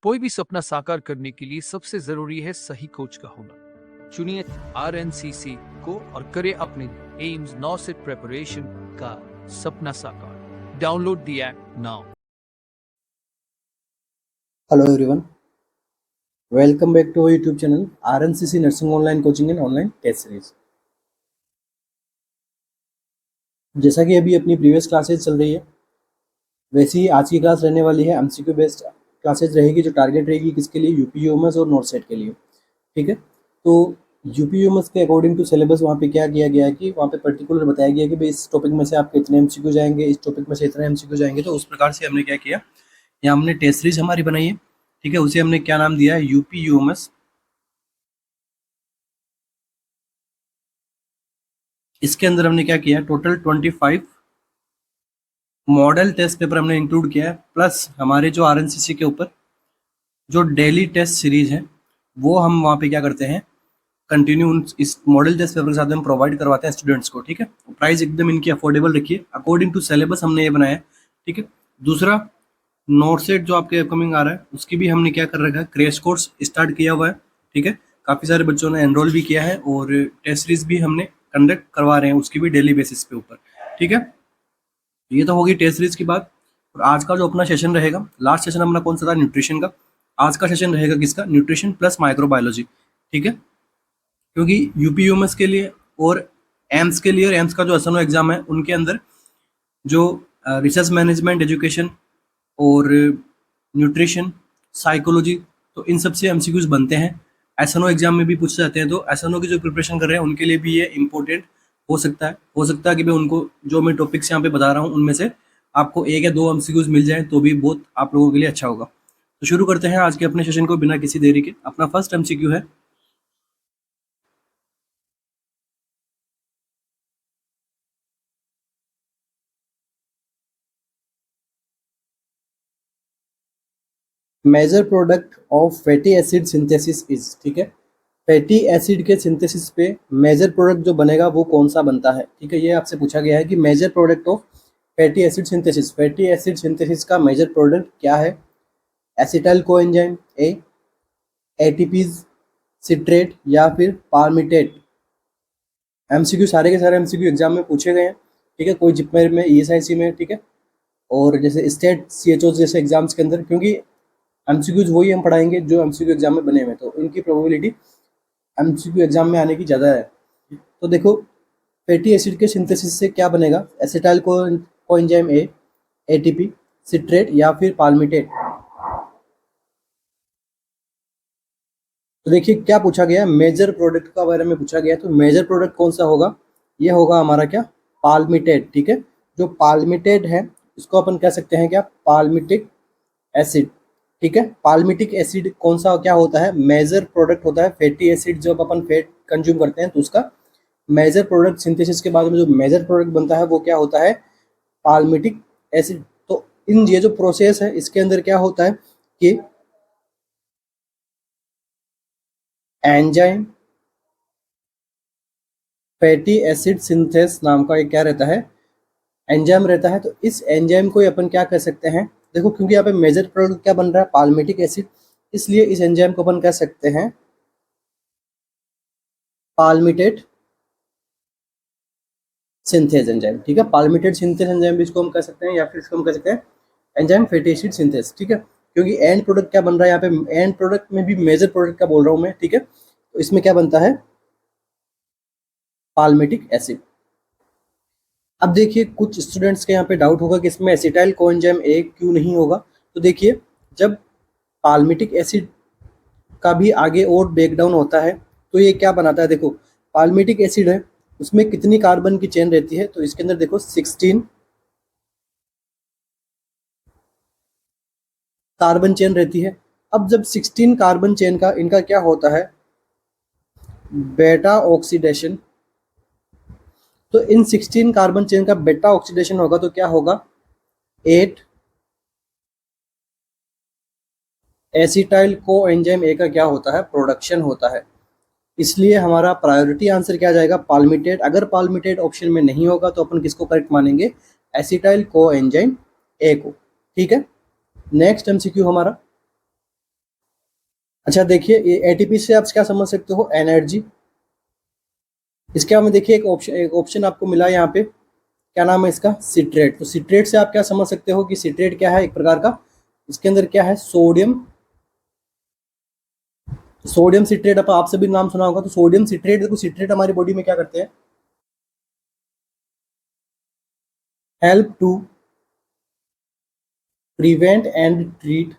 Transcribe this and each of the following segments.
कोई भी सपना साकार करने के लिए सबसे जरूरी है सही कोच का होना। चुनिए RNCC को और करें अपने एम्स नौ सेट प्रिपरेशन का सपना साकार। Download the app now. Hello everyone, welcome back to our YouTube channel RNCC Nursing Online Coaching and Online Test Series। जैसा कि अभी अपनी प्रीवियस क्लासेस चल रही है, वैसे ही आज की क्लास रहने वाली है एमसीक्यू बेस्ड क्लासेस रहेगी, जो टारगेट रहेगी किसके लिए, यूपी यूएमएस और नॉर्थ सेट के लिए। ठीक है, तो यूपी यूएमएस के अकॉर्डिंग टू सिलेबस वहाँ पे क्या किया गया है कि वहाँ पे पर्टिकुलर बताया गया है कि भाई इस टॉपिक में से आपके इतने एमसीक्यू जाएंगे, इस टॉपिक में से इतने एमसीक्यू जाएंगे। तो उस प्रकार से हमने क्या किया, यहाँ हमने टेस्ट सीरीज हमारी बनाई है। ठीक है, उसे हमने क्या नाम दिया है, यूपी यूएमएस। इसके अंदर हमने क्या किया, टोटल 25 मॉडल टेस्ट पेपर हमने इंक्लूड किया है, प्लस हमारे जो आरएनसीसी के ऊपर जो डेली टेस्ट सीरीज है वो हम वहाँ पे क्या करते हैं, कंटिन्यू इस मॉडल टेस्ट पेपर के साथ हम प्रोवाइड करवाते हैं स्टूडेंट्स को। ठीक है, प्राइस एकदम इनकी अफोर्डेबल रखिए, अकॉर्डिंग टू सिलेबस हमने ये बनाया है। ठीक है, दूसरा नोट सेट जो आपके अपकमिंग आ रहा है उसकी भी हमने क्या कर रखा है, क्रैश कोर्स स्टार्ट किया हुआ है। ठीक है, काफ़ी सारे बच्चों ने एनरोल भी किया है और टेस्ट सीरीज भी हमने कंडक्ट करवा रहे हैं उसकी भी डेली बेसिस पे ऊपर। ठीक है, ये तो होगी टेस्ट सीरीज की बात। और आज का जो अपना सेशन रहेगा, लास्ट सेशन अपना कौन सा था, न्यूट्रिशन का। आज का सेशन रहेगा किसका, न्यूट्रिशन प्लस माइक्रोबायोलॉजी। ठीक है, क्योंकि यूपी यूएमएस के लिए और एम्स के लिए, और एम्स का जो एसएनओ एग्जाम है उनके अंदर जो रिसर्च मैनेजमेंट एजुकेशन और न्यूट्रिशन साइकोलॉजी, तो इन सब से एमसीक्यूज बनते हैं। एसएनओ एग्जाम में भी पूछे जाते हैं, तो एसएनओ की जो प्रिपरेशन कर रहे हैं उनके लिए भी ये इंपॉर्टेंट हो सकता है कि मैं उनको जो मैं टॉपिक्स यहाँ पे बता रहा हूँ उनमें से आपको एक या दो एमसीक्यूज मिल जाए तो भी बहुत आप लोगों के लिए अच्छा होगा। तो शुरू करते हैं आज के अपने सेशन को बिना किसी देरी के। अपना फर्स्ट एमसीक्यू है, major product of fatty acid synthesis is. ठीक है, फैटी एसिड के सिंथेसिस पे मेजर प्रोडक्ट जो बनेगा वो कौन सा बनता है। ठीक है, ये आपसे पूछा गया है कि major product of fatty acid synthesis, fatty acid synthesis का मेजर प्रोडक्ट क्या है। Acetyl coenzyme, A, ATPs, citrate या फिर पाल्मिटेट। एमसीक्यू सारे के सारे एमसीक्यू एग्जाम में पूछे गए हैं। ठीक है, कोई जिपमेर में, ईएसआईसी में। ठीक है, और जैसे स्टेट सीएचओ जैसे एग्जाम्स के अंदर, क्योंकि एमसीक्यूज वही हम पढ़ाएंगे जो एमसीक्यू एग्जाम में बने हुए, तो इनकी प्रोबेबिलिटी एमसीक्यू एग्जाम में आने की ज़्यादा है। तो देखो, फैटी एसिड के सिंथेसिस से क्या बनेगा, एसिटाइल कोएंजाइम, ए, एटीपी, सिट्रेट या फिर पाल्मिटेट। तो देखिए क्या पूछा गया, मेजर प्रोडक्ट का बारे में पूछा गया, तो मेजर प्रोडक्ट कौन सा होगा, ये होगा हमारा क्या, पाल्मिटेट। ठीक है, जो पाल्मिटेट है इसको अपन कह सकते हैं क्या, पाल्मिटिक एसिड। ठीक है, पाल्मिटिक एसिड कौन सा क्या होता है, मेजर प्रोडक्ट होता है। फैटी एसिड जब अपन फैट कंज्यूम करते हैं तो उसका मेजर प्रोडक्ट सिंथेसिस के बाद में जो मेजर प्रोडक्ट बनता है वो क्या होता है, पाल्मिटिक एसिड। तो इन ये जो प्रोसेस है इसके अंदर क्या होता है कि एंजाइम फैटी एसिड सिंथेस नाम का एक क्या रहता है, एंजाइम रहता है। तो इस एंजाइम को अपन क्या कह सकते हैं, देखो क्योंकि यहाँ पे मेजर प्रोडक्ट क्या बन रहा है, पाल्मिटिक एसिड, इसलिए इस एंजाइम को अपन कह सकते हैं पाल्मिटेट सिंथेज एंजाइम। ठीक है, पाल्मिटेट सिंथेज एंजाइम भी इसको हम कह सकते हैं, या फिर इसको हम कह सकते हैं एंजाइम फैटी एसिड सिंथेज। ठीक है, क्योंकि एंड प्रोडक्ट क्या बन रहा है यहाँ पे, एंड प्रोडक्ट में भी मेजर प्रोडक्ट का बोल रहा हूँ मैं। ठीक है, तो इसमें क्या बनता है, पाल्मिटिक एसिड। अब देखिए कुछ स्टूडेंट्स के यहाँ पे डाउट होगा कि इसमें एसिटाइल कोएंजाइम ए क्यों नहीं होगा। तो देखिए, जब पाल्मिटिक एसिड का भी आगे और ब्रेकडाउन होता है तो ये क्या बनाता है, देखो पाल्मिटिक एसिड है उसमें कितनी कार्बन की चेन रहती है, तो इसके अंदर देखो 16 कार्बन चेन रहती है। अब जब 16 कार्बन चेन का इनका क्या होता है, बेटा ऑक्सीडेशन, तो इन 16 कार्बन चेन का बेटा ऑक्सीडेशन होगा तो क्या होगा, 8 एसिटाइल कोएंजाइम ए का क्या होता है, प्रोडक्शन होता है। इसलिए हमारा प्रायोरिटी आंसर क्या जाएगा, पाल्मिटेट। अगर पाल्मिटेट ऑप्शन में नहीं होगा तो अपन किसको करेक्ट मानेंगे, एसिटाइल कोएंजाइम ए को। ठीक है, नेक्स्ट एमसीक्यू हमारा, अच्छा देखिए, ये एटीपी से आप क्या समझ सकते हो, एनर्जी। इसके बाद में देखिए एक ऑप्शन आपको मिला यहाँ पे, क्या नाम है इसका, सिट्रेट। तो सिट्रेट से आप क्या समझ सकते हो कि सिट्रेट क्या है, एक प्रकार का इसके अंदर क्या है, सोडियम। सोडियम सिट्रेट आप सभी नाम सुना होगा। तो सोडियम सिट्रेट, देखो सिट्रेट हमारी बॉडी में क्या करते हैं, help to prevent and treat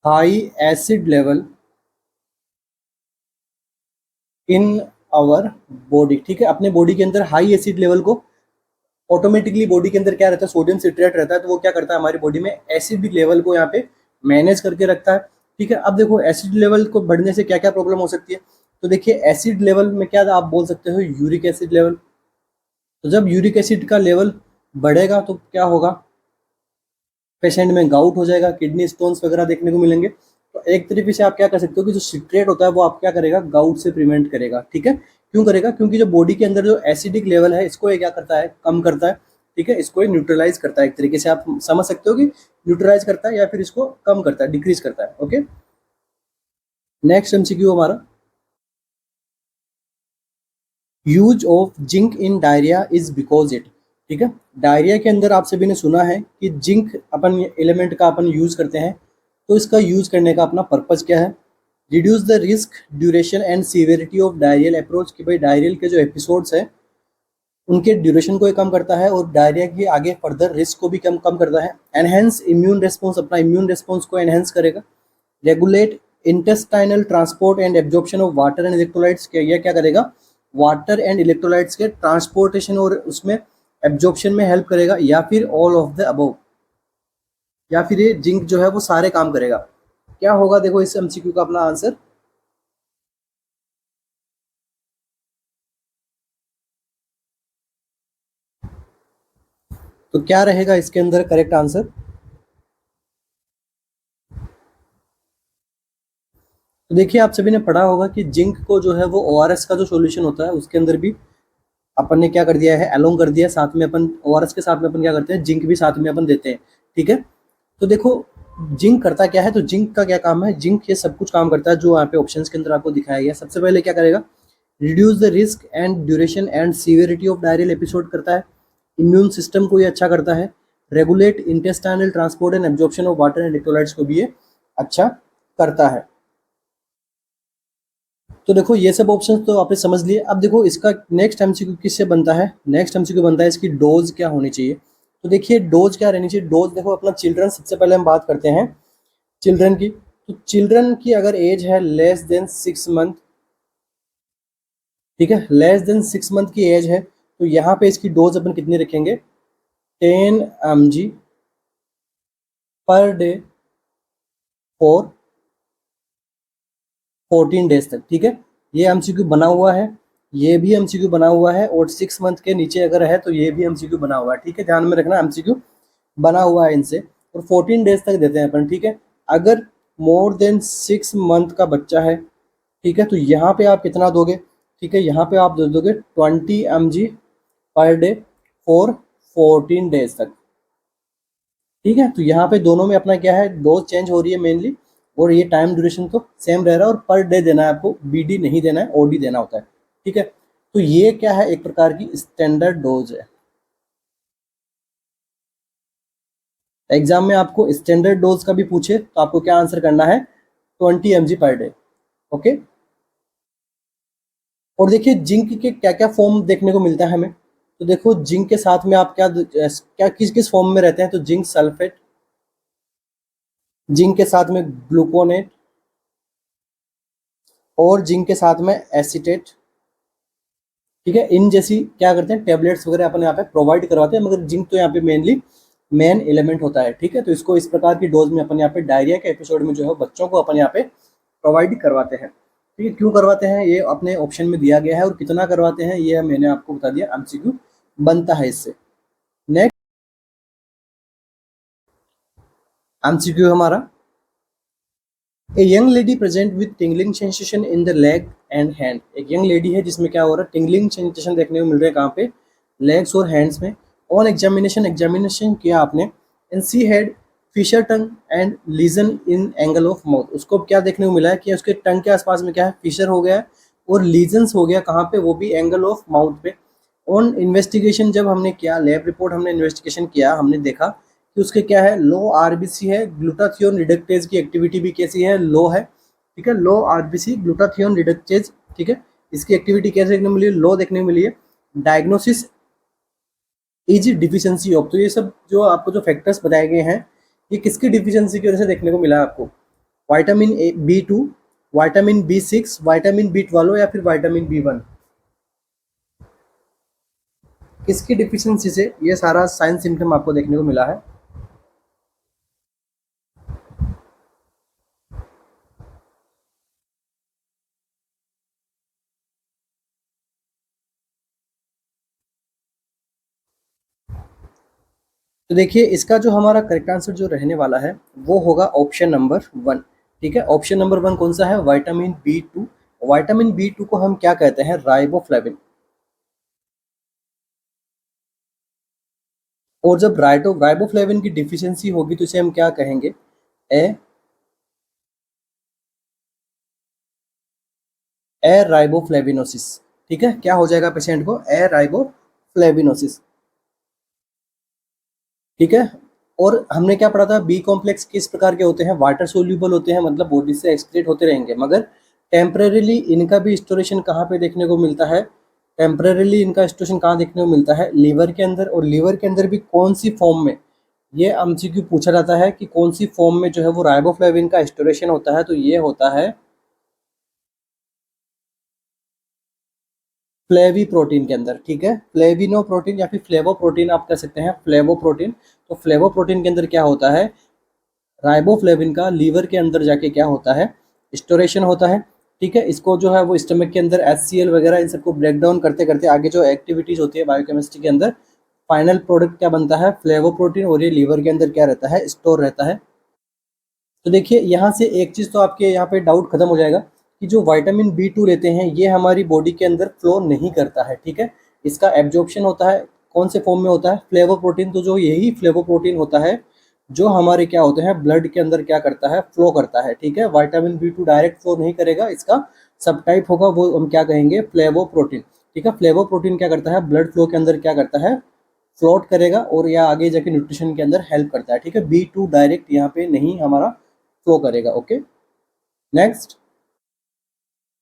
high acid level in our body. ठीक है, अपने बॉडी के अंदर हाई एसिड लेवल को ऑटोमेटिकली बॉडी के अंदर क्या रहता है, सोडियम सिट्रेट रहता है, तो वो क्या करता है हमारी बॉडी में एसिड लेवल को यहाँ पे मैनेज करके रखता है। ठीक है, अब देखो एसिड लेवल को बढ़ने से क्या क्या प्रॉब्लम हो सकती है। तो देखिए एसिड लेवल में क्या आप बोल सकते हो, यूरिक एसिड लेवल। तो जब यूरिक एसिड का लेवल बढ़ेगा तो क्या होगा, पेशेंट में गाउट हो जाएगा, किडनी स्टोन्स वगैरह देखने को मिलेंगे। तो एक तरीके से आप क्या कर सकते हो कि जो सिट्रेट होता है वो आप क्या करेगा, गाउट से प्रिवेंट करेगा। ठीक है, क्यों करेगा, क्योंकि जो बॉडी के अंदर जो एसिडिक लेवल है इसको ये क्या करता है, कम करता है। ठीक है, इसको न्यूट्रलाइज करता है, एक तरीके से आप समझ सकते हो कि न्यूट्रलाइज करता है या फिर इसको कम करता है, डिक्रीज करता है। ओके, नेक्स्ट एमसीक्यू हमारा, use of zinc in diarrhoea is because it. ठीक है, डायरिया के अंदर आप सभी ने सुना है कि जिंक अपन एलिमेंट का अपन यूज करते हैं। तो इसका यूज करने का अपना पर्पज क्या है, reduce the risk, duration and severity of diarrhoeal approach. कि भाई डायरियल के जो एपिसोड्स हैं उनके ड्यूरेशन को ये कम करता है और डायरिया के आगे फर्दर रिस्क को भी कम कम करता है। एनहेंस इम्यून रिस्पॉन्स, अपना इम्यून रिस्पॉन्स को एनहेंस करेगा। Regulate intestinal transport and absorption of water and electrolytes. यह क्या करेगा, वाटर एंड इलेक्ट्रोलाइट्स के ट्रांसपोर्टेशन और उसमें एब्जॉर्प्शन में हेल्प करेगा, या फिर ऑल ऑफ द अबव, या फिर ये जिंक जो है वो सारे काम करेगा। क्या होगा, देखो इस एमसीक्यू का अपना आंसर, तो क्या रहेगा इसके अंदर करेक्ट आंसर। तो देखिए आप सभी ने पढ़ा होगा कि जिंक को जो है वो ओआरएस का जो सॉल्यूशन होता है उसके अंदर भी अपन ने क्या कर दिया है, एलोंग कर दिया। साथ में अपन ओआरएस के साथ में अपन क्या करते हैं, जिंक भी साथ में अपन देते हैं। ठीक है, तो देखो जिंक करता क्या है, तो जिंक का क्या काम है, जिंक ये सब कुछ काम करता है जो यहाँ पे ऑप्शंस के अंदर आपको दिखाया गया। सबसे पहले क्या करेगा, reduce the risk and duration and severity of diarrhoeal episode करता है। इम्यून सिस्टम को ये अच्छा करता है। Regulate intestinal transport and absorption of water and electrolytes को भी ये अच्छा करता है। तो देखो ये सब ऑप्शंस तो आपने समझ लिए। अब देखो इसका नेक्स्ट एमसीक्यू किससे बनता है, नेक्स्ट एमसीक्यू बनता है इसकी डोज क्या होनी चाहिए। तो देखिए डोज क्या रहनी चाहिए, डोज देखो अपना चिल्ड्रन, सबसे पहले हम बात करते हैं चिल्ड्रन की। तो चिल्ड्रन की अगर एज है लेस देन 6 मंथ, ठीक है, लेस देन 6 मंथ की एज है, तो यहाँ पे इसकी डोज अपन कितनी रखेंगे, 10 mg per day for 14 days तक। ठीक है, ये एमसीक्यू बना हुआ है, ये भी एमसीक्यू बना हुआ है, और 6 मंथ के नीचे अगर है तो ये भी एमसीक्यू बना हुआ है। ठीक है, ध्यान में रखना एमसीक्यू बना हुआ है इनसे, और 14 डेज तक देते हैं अपन। ठीक है, अगर मोर देन 6 मंथ का बच्चा है, ठीक है, तो यहाँ पे आप कितना दोगे, ठीक है, यहाँ पे आप दे दोगे 20 mg per day for 14 days तक। ठीक है, तो यहाँ पे दोनों में अपना क्या है, डोज चेंज हो रही है मेनली, और ये टाइम ड्यूरेशन तो सेम रह रहा है, और पर डे देना है आपको, बीडी नहीं देना है, ओडी देना होता है। ठीक है, तो ये क्या है, एक प्रकार की स्टैंडर्ड डोज है। एग्जाम में आपको स्टैंडर्ड डोज का भी पूछे तो आपको क्या आंसर करना है, 20 mg पर डे। ओके, और देखिए जिंक के क्या क्या फॉर्म देखने को मिलता है हमें। तो देखो जिंक के साथ में आप क्या क्या किस किस फॉर्म में रहते हैं, तो जिंक सल्फेट, जिंक के साथ में ग्लूकोनेट, और जिंक के साथ में एसीटेट। ठीक है, इन जैसी क्या करते हैं, टेबलेट्स वगैरह अपन यहाँ पे प्रोवाइड करवाते हैं, मगर जिंक तो यहाँ पे मेनली मेन एलिमेंट होता है। ठीक है, तो इसको इस प्रकार की डोज में अपन यहाँ पे डायरिया के एपिसोड में जो है बच्चों को अपन यहाँ पे प्रोवाइड करवाते हैं। ठीक है, क्यों करवाते हैं ये अपने ऑप्शन में दिया गया है, और कितना करवाते हैं ये मैंने आपको बता दिया, एमसीक्यू बनता है इससे। नेक्स्ट एमसीक्यू हमारा, a young lady present with tingling sensation in the leg and hand. एक यंग लेडी है जिसमें क्या हो रहा है, टिंगलिंग सेंसेशन देखने को मिल रहा है, कहाँ पे, लेग्स और हैंड्स में। ऑन एग्जामिनेशन, एग्जामिनेशन किया आपने, and she had fissure tongue and lesion in angle of mouth, उसको क्या देखने को मिला है कि उसके टंग के आसपास में क्या है, फिशर हो गया है और लीजन्स हो गया कहाँ पे, वो भी एंगल ऑफ माउथ पे। ऑन इन्वेस्टिगेशन जब हमने किया, लैब रिपोर्ट हमने इन्वेस्टिगेशन किया, हमने देखा कि उसके क्या है, लो आरबीसी है, ग्लूटाथियोन रिडक्टेज की एक्टिविटी भी कैसी है, लो है, ठीक है, लो आरबीसी ग्लूटाथियोन रिडक्टेज, ठीक है, इसकी एक्टिविटी कैसे देखने को मिली है, लो देखने को मिली है। डायग्नोसिस इज डिफिशियंसी ऑफ, तो ये सब जो आपको जो फैक्टर्स बताए गए हैं ये किसकी डिफिशियंसी की वजह से देखने को मिला है आपको, vitamin A B2, vitamin B6, vitamin B12 या फिर विटामिन B1, किसकी डिफिशियंसी से ये सारा साइन सिम्टम आपको देखने को मिला है। तो देखिए इसका जो हमारा करेक्ट आंसर जो रहने वाला है वो होगा ऑप्शन नंबर 1, ठीक है। ऑप्शन नंबर 1 कौन सा है, विटामिन B2। विटामिन B2 को हम क्या कहते हैं, राइबोफ्लेविन। और जब राइबोफ्लेविन की डिफिशियंसी होगी तो इसे हम क्या कहेंगे, ए राइबोफ्लेविनोसिस, ठीक है, क्या हो जाएगा पेशेंट को, ए राइबोफ्लेविनोसिस, ठीक है। और हमने क्या पढ़ा था, बी कॉम्प्लेक्स किस प्रकार के होते हैं, वाटर सोल्यूबल होते हैं, मतलब बॉडी से एक्सक्रीट होते रहेंगे, मगर टेम्परेरीली इनका भी स्टोरेशन कहाँ पे देखने को मिलता है, टेम्परेरीली इनका स्टोरेशन कहाँ देखने को मिलता है, लीवर के अंदर। और लीवर के अंदर भी कौन सी फॉर्म में, ये एमसीक्यू पूछा जाता है कि कौन सी फॉर्म में जो है वो राइबोफ्लेविन का स्टोरेशन होता है, तो ये होता है फ्लेवी प्रोटीन के अंदर, ठीक है, फ्लेविनो प्रोटीन या फिर फ्लेवो प्रोटीन आप कह सकते हैं, फ्लेवो प्रोटीन। तो फ्लेवो प्रोटीन के अंदर क्या होता है, राइबोफ्लेविन का लीवर के अंदर जाके क्या होता है, स्टोरेशन होता है, ठीक है। इसको जो है वो स्टमक के अंदर HCl वगैरह इन सबको ब्रेक डाउन करते करते आगे जो एक्टिविटीज होती है बायोकेमिस्ट्री के अंदर, फाइनल प्रोडक्ट क्या बनता है, फ्लेवो प्रोटीन, और ये लीवर के अंदर क्या रहता है, स्टोर रहता है। तो देखिए यहाँ से एक चीज़ तो आपके यहाँ पे डाउट खत्म हो जाएगा कि जो विटामिन B2 लेते हैं ये हमारी बॉडी के अंदर फ्लो नहीं करता है, ठीक है। इसका एब्जॉर्प्शन होता है कौन से फॉर्म में होता है, फ्लेवो प्रोटीन। तो जो यही फ्लेवो प्रोटीन होता है जो हमारे क्या होते हैं, ब्लड के अंदर क्या करता है, फ्लो करता है, ठीक है। विटामिन B2 डायरेक्ट फ्लो नहीं करेगा, इसका सब टाइप होगा, वो हम क्या कहेंगे, फ्लेवो प्रोटीन, ठीक है। फ्लेवो प्रोटीन क्या करता है, ब्लड फ्लो के अंदर क्या करता है, फ्लोट करेगा और या आगे जाके न्यूट्रिशन के अंदर हेल्प करता है, ठीक है। B2 डायरेक्ट यहाँ पे नहीं हमारा फ्लो करेगा, ओके। नेक्स्ट,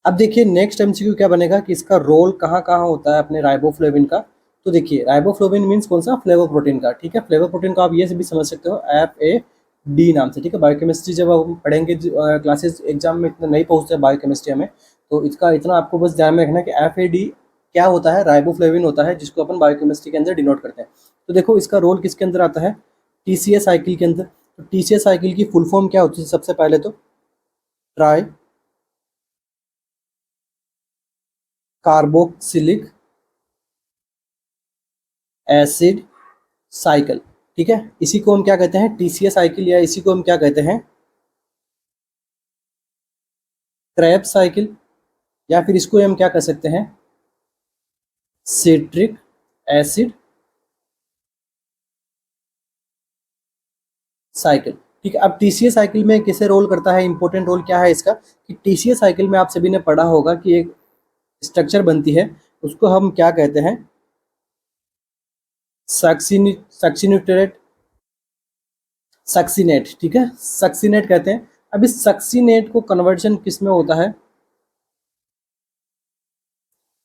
अब देखिए नेक्स्ट एमसीक्यू क्या बनेगा कि इसका रोल कहाँ कहाँ होता है अपने राइबोफ्लेविन का। तो देखिए राइबोफ्लेविन मीन्स कौन सा, फ्लेवोप्रोटीन का, ठीक है। फ्लेवोप्रोटीन को आप ये से भी समझ सकते हो FAD नाम से, ठीक है। बायोकेमिस्ट्री जब हम पढ़ेंगे क्लासेस एग्जाम में इतना नहीं पहुँचते बायोकेमिस्ट्री हमें, तो इसका इतना आपको बस ध्यान में रखना कि FAD क्या होता है, राइबोफ्लेविन होता है, जिसको अपन बायोकेमिस्ट्री के अंदर डिनोट करते हैं। तो देखो इसका रोल किसके अंदर आता है, TCA साइकिल के अंदर। तो TCA साइकिल की फुल फॉर्म क्या होती है, सबसे पहले तो ट्राई कार्बोक्सिलिक एसिड साइकिल, ठीक है। इसी को हम क्या कहते हैं, TCA साइकिल, या इसी को हम क्या कहते हैं, क्रेब्स साइकिल, या फिर इसको हम क्या कह सकते हैं, सिट्रिक एसिड साइकिल, ठीक है। अब TCA साइकिल में किसे रोल करता है, इंपॉर्टेंट रोल क्या है इसका, कि TCA साइकिल में आप सभी ने पढ़ा होगा कि एक स्ट्रक्चर बनती है, उसको हम क्या कहते हैं, सक्सिनेट, सक्सिनेट, ठीक है, सक्सिनेट कहते हैं। अब इस सक्सिनेट को कन्वर्जन किस में होता है,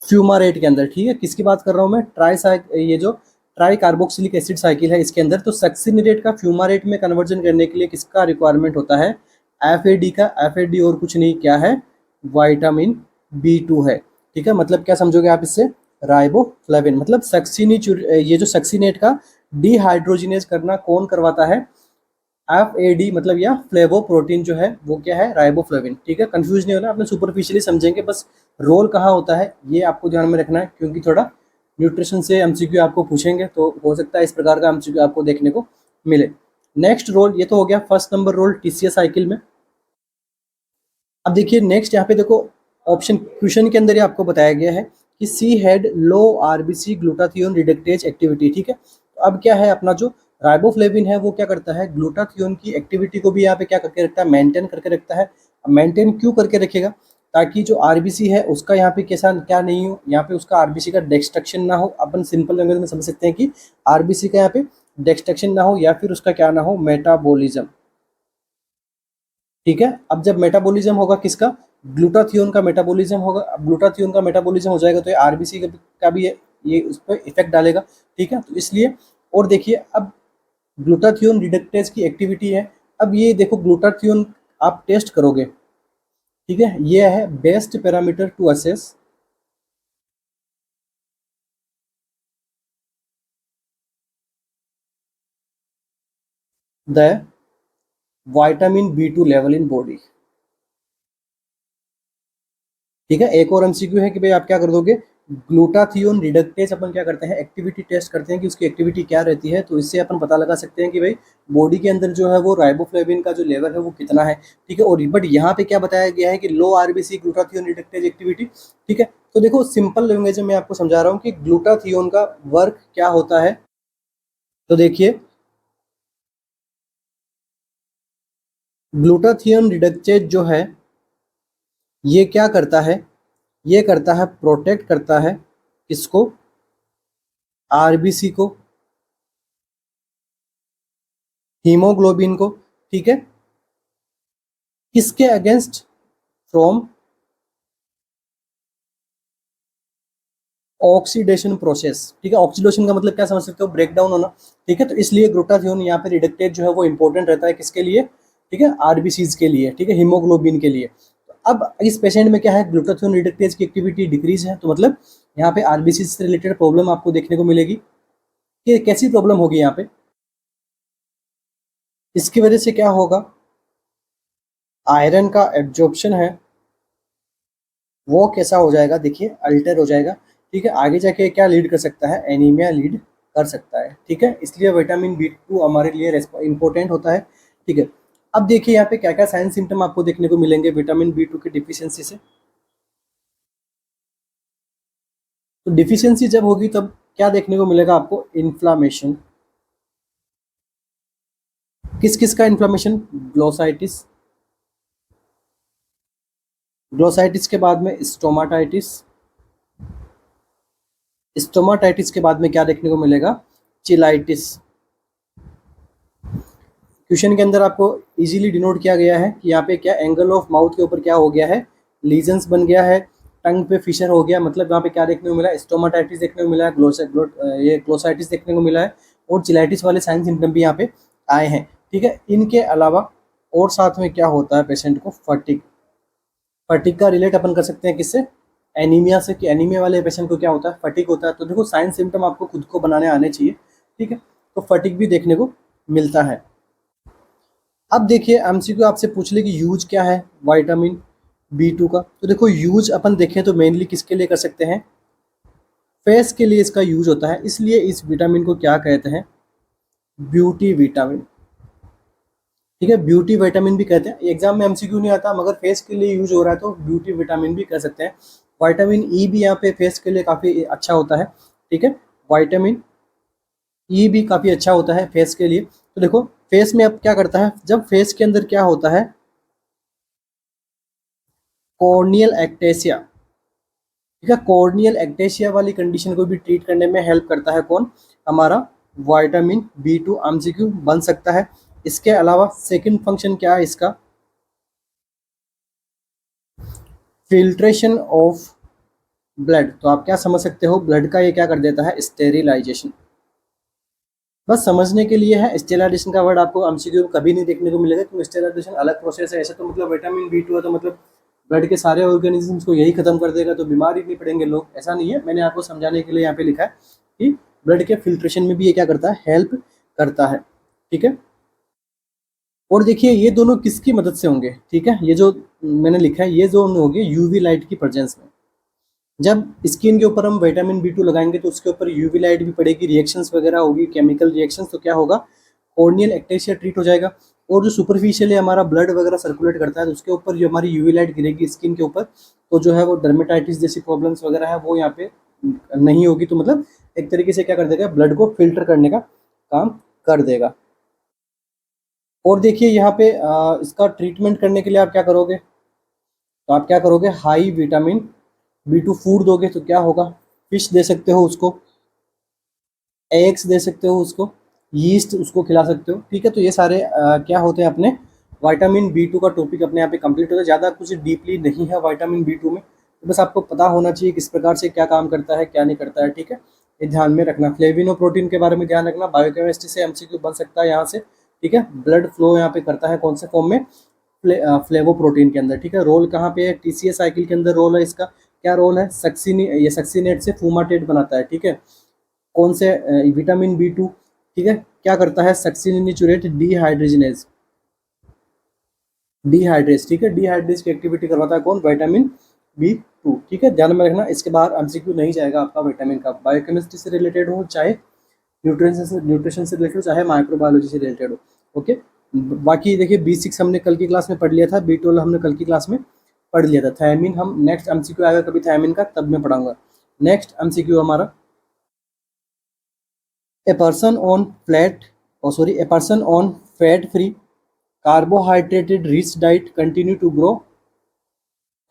फ्यूमारेट के अंदर, ठीक है। किसकी बात कर रहा हूं मैं, ये जो ट्राई कार्बोक्सिलिक एसिड साइकिल है इसके अंदर। तो सक्सिनेट का फ्यूमारेट में कन्वर्जन करने के लिए किसका रिक्वायरमेंट होता है, FAD का। FAD और कुछ नहीं, क्या है, विटामिन B2 है, ठीक है। मतलब क्या समझोगे आप इससे, राइबोफ्लेविन, मतलब ये जो सक्सिनेट का डिहाइड्रोजिनेज करना कौन करवाता है, FAD, मतलब या फ्लेवो प्रोटीन जो है वो क्या है, राइबोफ्लेविन, ठीक है। कंफ्यूज नहीं होना, आपने सुपरफिशियली समझेंगे, बस रोल कहाँ होता है ये आपको ध्यान में रखना है, क्योंकि थोड़ा न्यूट्रिशन से एमसीक्यू आपको पूछेंगे तो हो सकता है इस प्रकार का एमसीक्यू आपको देखने को मिले। नेक्स्ट रोल, ये तो हो गया first number roll TCA cycle में। अब देखिए नेक्स्ट यहाँ पे देखो ऑप्शन क्वेश्चन के अंदर ही आपको बताया गया है कि C had low RBC glutathione reductase activity, ठीक है। तो अब क्या है अपना जो राइबोफ्लेविन है वो क्या करता है, ग्लूटाथियोन की एक्टिविटी को भी यहाँ पे क्या करके रखता है, मेंटेन करके रखता है। मेंटेन क्यों करके रखेगा, ताकि जो आरबीसी है उसका यहाँ पे कैसा क्या नहीं हो, यहाँ पे उसका आरबीसी का डिस्ट्रक्शन ना हो। अपन सिंपल लैंग्वेज में समझ सकते हैं कि आरबीसी का यहाँ पे डिस्ट्रक्शन ना हो या फिर उसका क्या ना हो, मेटाबॉलिज्म। ठीक है, अब जब मेटाबॉलिज्म होगा किसका, ग्लूटाथियोन का मेटाबॉलिज्म होगा। अब ग्लूटाथियोन का मेटाबॉलिज्म हो जाएगा तो ये आरबीसी का भी ये उस पर इफेक्ट डालेगा। ठीक है, तो इसलिए और देखिए अब ग्लूटाथियोन रिडक्टेज की एक्टिविटी है। अब ये देखो ग्लूटाथियोन आप टेस्ट करोगे, ठीक है, ये है best parameter to assess the vitamin B2 level in body. ठीक है, एक और एमसीक्यू है कि भाई आप क्या कर दोगे, ग्लूटाथियोन रिडक्टेज अपन क्या करते हैं, एक्टिविटी टेस्ट करते हैं कि उसकी एक्टिविटी क्या रहती है। तो इससे अपन पता लगा सकते हैं कि भाई बॉडी के अंदर जो है वो राइबोफ्लेविन का जो लेवल है वो कितना है। ठीक है, और बट यहाँ पे क्या बताया गया है कि लो आरबीसी ग्लूटाथियोन रिडक्टेज एक्टिविटी। ठीक है, तो देखो सिंपल लैंग्वेज में मैं आपको समझा रहा हूँ कि ग्लूटाथियोन का वर्क क्या होता है। तो देखिए ग्लूटाथियोन रिडक्टेज जो है ये क्या करता है, ये करता है प्रोटेक्ट करता है किसको, आरबीसी को, हीमोग्लोबिन को। ठीक है, किसके अगेंस्ट, फ्रॉम ऑक्सीडेशन प्रोसेस। ठीक है, ऑक्सीडेशन का मतलब क्या समझ सकते हो, ब्रेक डाउन होना। ठीक है, तो इसलिए ग्लूटाथियोन यहाँ पे रिडक्टेज जो है वो इंपॉर्टेंट रहता है किसके लिए, ठीक है, आरबीसीज के लिए, ठीक है, हीमोग्लोबिन के लिए। तो अब इस पेशेंट में क्या है, ग्लूटाथियोन रिडक्टेज की एक्टिविटी डिक्रीज है, तो मतलब यहाँ पे आरबीसी से रिलेटेड प्रॉब्लम आपको देखने को मिलेगी। कि कैसी प्रॉब्लम होगी यहाँ पे, इसकी वजह से क्या होगा, आयरन का एब्जॉर्प्शन है वो कैसा हो जाएगा, देखिए अल्टर हो जाएगा। ठीक है, आगे जाके क्या लीड कर सकता है, एनीमिया लीड कर सकता है। ठीक है, इसलिए विटामिन B2 हमारे लिए इंपॉर्टेंट होता है। ठीक है, अब देखिए यहाँ पे क्या क्या साइन सिम्टम आपको देखने को मिलेंगे विटामिन B2 की डिफिशियंसी से। तो डिफिशियंसी जब होगी तब क्या देखने को मिलेगा आपको, इन्फ्लामेशन। किस किस का इन्फ्लामेशन, ग्लोसाइटिस, ग्लोसाइटिस के बाद में स्टोमाटाइटिस, स्टोमाटाइटिस के बाद में क्या देखने को मिलेगा, चिलाइटिस। क्वेश्चन के अंदर आपको इजीली डिनोट किया गया है कि यहाँ पे क्या एंगल ऑफ माउथ के ऊपर क्या हो गया है, लीजन्स बन गया है, टंग पे फिशर हो गया। मतलब यहाँ पे क्या देखने को मिला, स्टोमाटाइटिस देखने को मिला है, ये ग्लोसाइटिस देखने को मिला है, और चिलाइटिस वाले साइन सिम्टम भी यहाँ पे आए हैं। ठीक है, इनके अलावा और साथ में क्या होता है पेशेंट को, फटीग। फटीग का रिलेट अपन कर सकते हैं किससे, एनीमिया से, कि एनीमिया वाले पेशेंट को क्या होता है, फटीग होता है। तो देखो साइन सिम्टम आपको खुद को बनाने आने चाहिए। ठीक है, तो फटीग भी देखने को मिलता है। अब देखिए एमसीक्यू आपसे पूछ ले कि यूज क्या है विटामिन B2 का। तो देखो यूज अपन देखें तो मेनली किसके लिए कर सकते हैं, फेस के लिए इसका यूज होता है, इसलिए इस विटामिन को क्या कहते हैं, ब्यूटी विटामिन। ठीक है, ब्यूटी विटामिन भी कहते हैं। एग्जाम में एमसीक्यू नहीं आता, मगर फेस के लिए यूज हो रहा है तो ब्यूटी विटामिन भी कह सकते हैं। विटामिन ई भी यहाँ पे फेस के लिए काफ़ी अच्छा होता है। ठीक है, विटामिन ई भी काफ़ी अच्छा होता है फेस के लिए। तो देखो फेस में अब क्या करता है, जब फेस के अंदर क्या होता है, कॉर्नियल एक्टेशिया। ठीक है, कॉर्नियल एक्टेशिया वाली कंडीशन को भी ट्रीट करने में हेल्प करता है कौन, हमारा विटामिन B2। एमसीक्यू बन सकता है। इसके अलावा सेकंड फंक्शन क्या है इसका, फिल्ट्रेशन ऑफ ब्लड। तो आप क्या समझ सकते हो, ब्लड का ये क्या कर देता है, स्टेरिलाइजेशन। बस समझने के लिए है, स्टेरिलाइजेशन का वर्ड आपको एमसीक्यू कभी नहीं देखने को मिलेगा, क्योंकि स्टेरिलाइजेशन अलग प्रोसेस है। ऐसे तो मतलब विटामिन B2 है तो मतलब ब्लड के सारे ऑर्गेनिजम्स को यही खत्म कर देगा तो बीमार ही नहीं पड़ेंगे लोग, ऐसा नहीं है। मैंने आपको समझाने के लिए यहाँ पे लिखा है कि ब्लड के फिल्ट्रेशन में भी ये क्या करता है, हेल्प करता है। ठीक है, और देखिए ये दोनों किसकी मदद से होंगे, ठीक है, ये जो मैंने लिखा है ये जो होंगे यूवी लाइट की प्रेजेंस में। जब स्किन के ऊपर हम विटामिन B2 लगाएंगे तो उसके ऊपर यूवी लाइट भी पड़ेगी, रिएक्शंस वगैरह होगी, केमिकल रिएक्शंस, तो क्या होगा, कॉर्नियल एक्टेशिया ट्रीट हो जाएगा। और जो सुपरफिशियल है हमारा ब्लड वगैरह सर्कुलेट करता है तो उसके ऊपर जो हमारी यूवी लाइट गिरेगी स्किन के ऊपर, तो जो है वो डर्मेटाइटिस जैसी प्रॉब्लम्स वगैरह है वो यहाँ पे नहीं होगी। तो मतलब एक तरीके से क्या कर देगा, ब्लड को फिल्टर करने का काम कर देगा। और देखिए यहाँ पे इसका ट्रीटमेंट करने के लिए आप क्या करोगे, तो आप क्या करोगे, हाई विटामिन B2 फूड दोगे तो क्या होगा, फिश दे सकते हो उसको, एग्स दे सकते हो उसको, यीस्ट उसको खिला सकते हो, ठीक है। तो ये सारे क्या होते हैं अपने विटामिन B2 का टॉपिक अपने यहाँ पे कंप्लीट होता है। ज़्यादा कुछ डीपली नहीं है विटामिन B2 में, तो बस आपको पता होना चाहिए किस प्रकार से क्या काम करता है क्या नहीं करता है, ठीक है। ये ध्यान में रखना। फ्लेविनोप्रोटीन के बारे में ध्यान रखना, बायोकेमिस्ट्री से MCQ बन सकता है यहाँ से, ठीक है। ब्लड फ्लो यहाँ पे करता है कौन से फॉर्म में, फ्लेवोप्रोटीन के अंदर, ठीक है। रोल कहाँ पे है, TCA साइकिल के अंदर रोल है इसका। क्या रोल है, ये सक्सिनेट से फूमाटेट बनाता है, ठीक है। कौन से विटामिन B2, ठीक है। क्या करता है, सक्सिनिचुरेट डिहाइड्रेज, ठीक है। डिहाइड्रेज की एक्टिविटी करवाता है कौन, विटामिन B2, ठीक है। ध्यान में रखना, इसके बाहर MCQ नहीं जाएगा आपका विटामिन का, बायोकेमिस्ट्री से रिलेटेड हो चाहे न्यूट्रिशन से रिलेटेड हो चाहे माइक्रोबायोलॉजी से रिलेटेड हो, ओके। बाकी देखिए B6 हमने कल की क्लास में पढ़ लिया था, B12 हमने कल की क्लास में पढ़ लिया था। थायमिन हम नेक्स्ट MCQ आएगा कभी थायमिन का, तब मैं पढ़ाऊंगा। नेक्स्ट MCQ हमारा, a person on a person on fat free carbohydrate rich diet continue to grow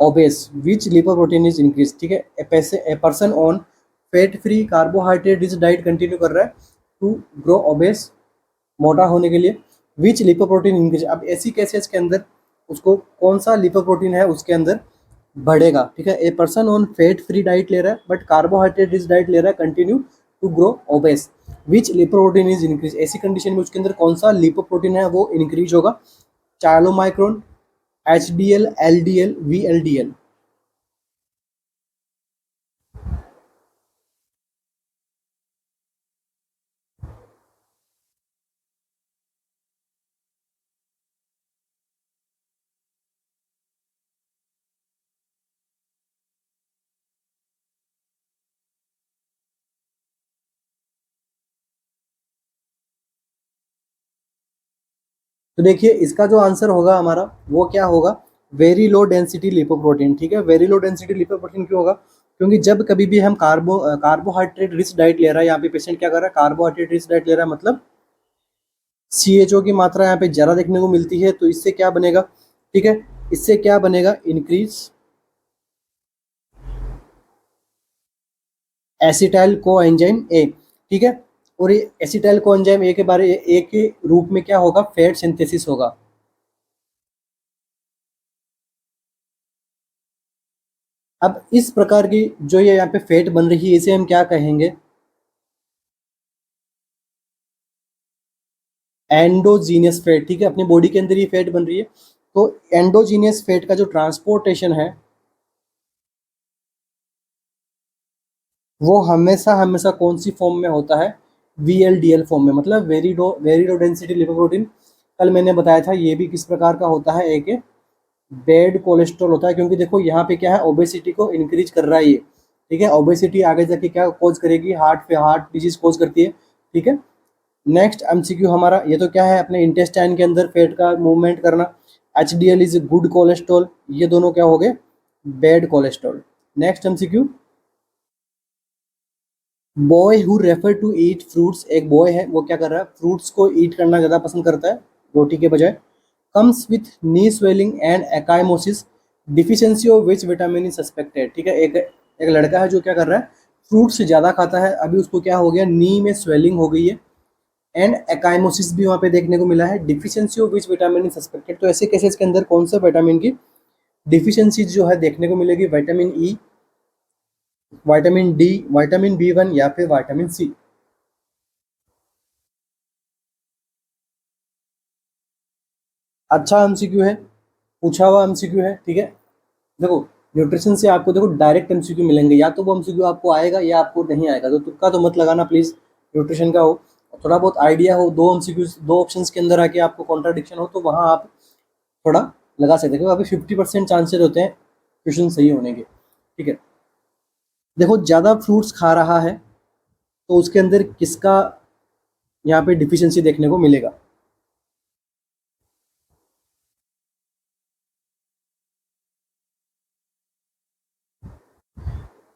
obese which lipoprotein is increased, ठीक है। a person on fat free carbohydrate rich diet continue कर रहा है to grow obese, मोटा होने के लिए, विच lipoprotein increase, अब ऐसी केसेस के अंदर उसको कौन सा लिपोप्रोटीन है उसके अंदर बढ़ेगा, ठीक है। A person on fat free diet ले रहा है बट कार्बोहाइड्रेट रिच डाइट ले रहा है, continue to grow obese, which lipoprotein is increase, ऐसी कंडीशन में उसके अंदर कौन सा लिपोप्रोटीन है वो इंक्रीज होगा, चायलोमाइक्रोन, HDL, LDL, VLDL। तो देखिए इसका जो आंसर होगा हमारा वो क्या होगा, वेरी लो डेंसिटी लिपोप्रोटीन, ठीक है। वेरी लो डेंसिटी लिपोप्रोटीन क्यों होगा, क्योंकि जब कभी भी हम कार्बोहाइड्रेट रिच डाइट ले रहा है, यहाँ पे पेशेंट क्या कर रहा है, कार्बोहाइड्रेट रिच डाइट ले रहा है, मतलब CHO की मात्रा यहाँ पे ज़्यादा देखने को मिलती है, तो इससे क्या बनेगा, ठीक है। इससे क्या बनेगा, increase acetyl co enzyme A, ठीक है। और ये एसिटाइल को एंजाइम ए के रूप में क्या होगा, फैट सिंथेसिस होगा। अब इस प्रकार की जो ये यहाँ पे फैट बन रही है इसे हम क्या कहेंगे, एंडोजीनियस फैट, ठीक है। अपनी बॉडी के अंदर ये फैट बन रही है, तो एंडोजीनियस फैट का जो ट्रांसपोर्टेशन है वो हमेशा हमेशा कौन सी फॉर्म में होता है, VLDL फॉर्म में, मतलब वेरी लो डेंसिटी लिपोप्रोटीन। कल मैंने बताया था ये भी किस प्रकार का होता है, एक बैड कोलेस्ट्रॉल होता है, क्योंकि देखो यहाँ पे क्या है, ओबेसिटी को इंक्रीज कर रहा है ये, ठीक है। ओबेसिटी आगे जाके क्या कॉज करेगी, हार्ट डिजीज कॉज करती है, ठीक है। नेक्स्ट MCQ हमारा, ये तो क्या है, अपने इंटेस्टाइन के अंदर फैट का मूवमेंट करना, HDL इज गुड कोलेस्ट्रॉल, ये दोनों क्या हो गए, bad cholesterol. Next MCQ, boy who refer to eat fruits, एक बॉय है वो क्या कर रहा है, फ्रूट्स को ईट करना ज़्यादा पसंद करता है रोटी के बजाय, comes with knee swelling and एकाइमोसिस, deficiency of which vitamin is suspected, ठीक है। एक लड़का है जो क्या कर रहा है, फ्रूट्स ज़्यादा खाता है, अभी उसको क्या हो गया, नी में स्वेलिंग हो गई है एंड एकाइमोसिस भी वहाँ पे देखने को मिला है, deficiency of which vitamin is suspected. तो ऐसे केसेस के अंदर कौन सा विटामिन की डिफिशियंसी जो है देखने को मिलेगी, vitamin E, vitamin D, vitamin B1 या फिर विटामिन C। अच्छा MCQ है, पूछा हुआ MCQ है, ठीक है। देखो न्यूट्रिशन से आपको देखो डायरेक्ट MCQ मिलेंगे, या तो वो MCQ आपको आएगा या आपको नहीं आएगा, तो तुक्का तो मत लगाना प्लीज, न्यूट्रिशन का हो थोड़ा बहुत आइडिया हो, दो MCQ दो ऑप्शंस के अंदर आके आपको कॉन्ट्राडिक्शन हो तो वहाँ आप थोड़ा लगा सकते हैं, क्योंकि अभी 50% चांसेस होते हैं क्वेश्चन सही होने के, ठीक है। देखो ज़्यादा फ्रूट्स खा रहा है तो उसके अंदर किसका यहाँ पे डिफिशियंसी देखने को मिलेगा,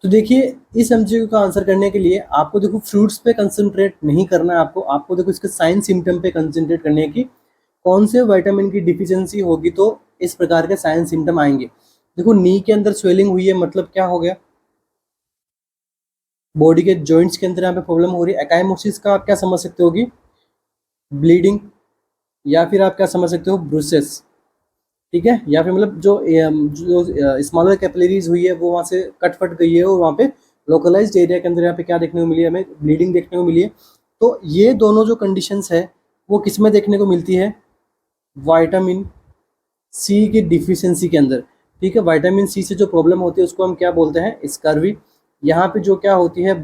तो देखिए इस एमसीक्यू का आंसर करने के लिए आपको देखो फ्रूट्स पे कंसंट्रेट नहीं करना है, आपको देखो इसके साइन सिम्टम पे कंसंट्रेट करने की, कौन से विटामिन की डिफिशियंसी होगी तो इस प्रकार के साइन सिम्टम आएंगे। देखो नी के अंदर स्वेलिंग हुई है, मतलब क्या हो गया, बॉडी के जॉइंट्स के अंदर यहाँ पे प्रॉब्लम हो रही है। एकाइमोसिस का आप क्या समझ सकते हो कि ब्लीडिंग, या फिर आप क्या समझ सकते हो ब्रूसेस, ठीक है, या फिर मतलब जो स्मॉलर कैपिलरीज हुई है वो वहाँ से कट फट गई है और वहाँ पे लोकलाइज्ड एरिया के अंदर यहाँ पे क्या देखने को मिली है, हमें ब्लीडिंग देखने को मिली है। तो ये दोनों जो कंडीशंस है वो किस में देखने को मिलती है, विटामिन सी की डिफिशियंसी के अंदर, ठीक है। विटामिन सी से जो प्रॉब्लम होती है उसको हम क्या बोलते हैं, स्कर्वी। यहाँ पे जो क्या होती है,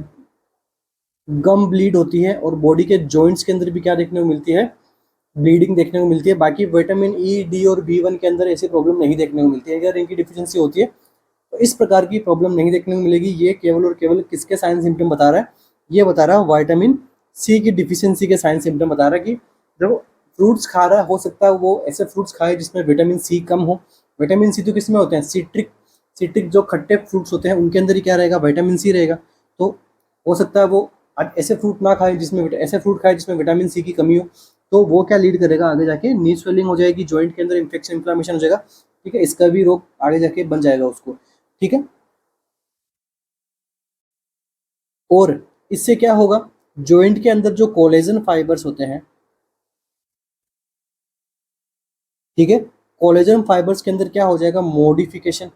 गम ब्लीड होती है, और बॉडी के जॉइंट्स के अंदर भी क्या देखने को मिलती है, ब्लीडिंग देखने को मिलती है। बाकी विटामिन ई, डी और बी1 के अंदर ऐसी प्रॉब्लम नहीं देखने को मिलती है। अगर इनकी डिफिशियंसी होती है तो इस प्रकार की प्रॉब्लम नहीं देखने को मिलेगी। ये केवल और केवल किसके साइन सिम्टम बता रहा है, ये बता रहा है विटामिन सी की डिफिशियंसी के साइन सिम्टम बता रहा है कि जो फ्रूट्स खा रहा है हो सकता है वो ऐसे फ्रूट्स खाए जिसमें विटामिन सी कम हो। विटामिन सी तो किस में होते हैं, सिट्रिक जो खट्टे फ्रूट्स होते हैं उनके अंदर ही क्या रहेगा, विटामिन सी रहेगा। तो हो सकता है वो ऐसे फ्रूट ना खाए जिसमें ऐसे फ्रूट खाए जिसमें विटामिन सी की कमी हो, तो वो क्या लीड करेगा आगे जाके, नी स्वेलिंग हो जाएगी, जॉइंट के अंदर इन्फेक्शन इन्फ्लामेशन हो जाएगा, ठीक है, इसका भी रोग आगे जाके बन जाएगा उसको, ठीक है। और इससे क्या होगा, जॉइंट के अंदर जो कोलेजन फाइबर्स होते हैं, ठीक है, कोलेजन फाइबर्स के अंदर क्या हो जाएगा, मॉडिफिकेशन।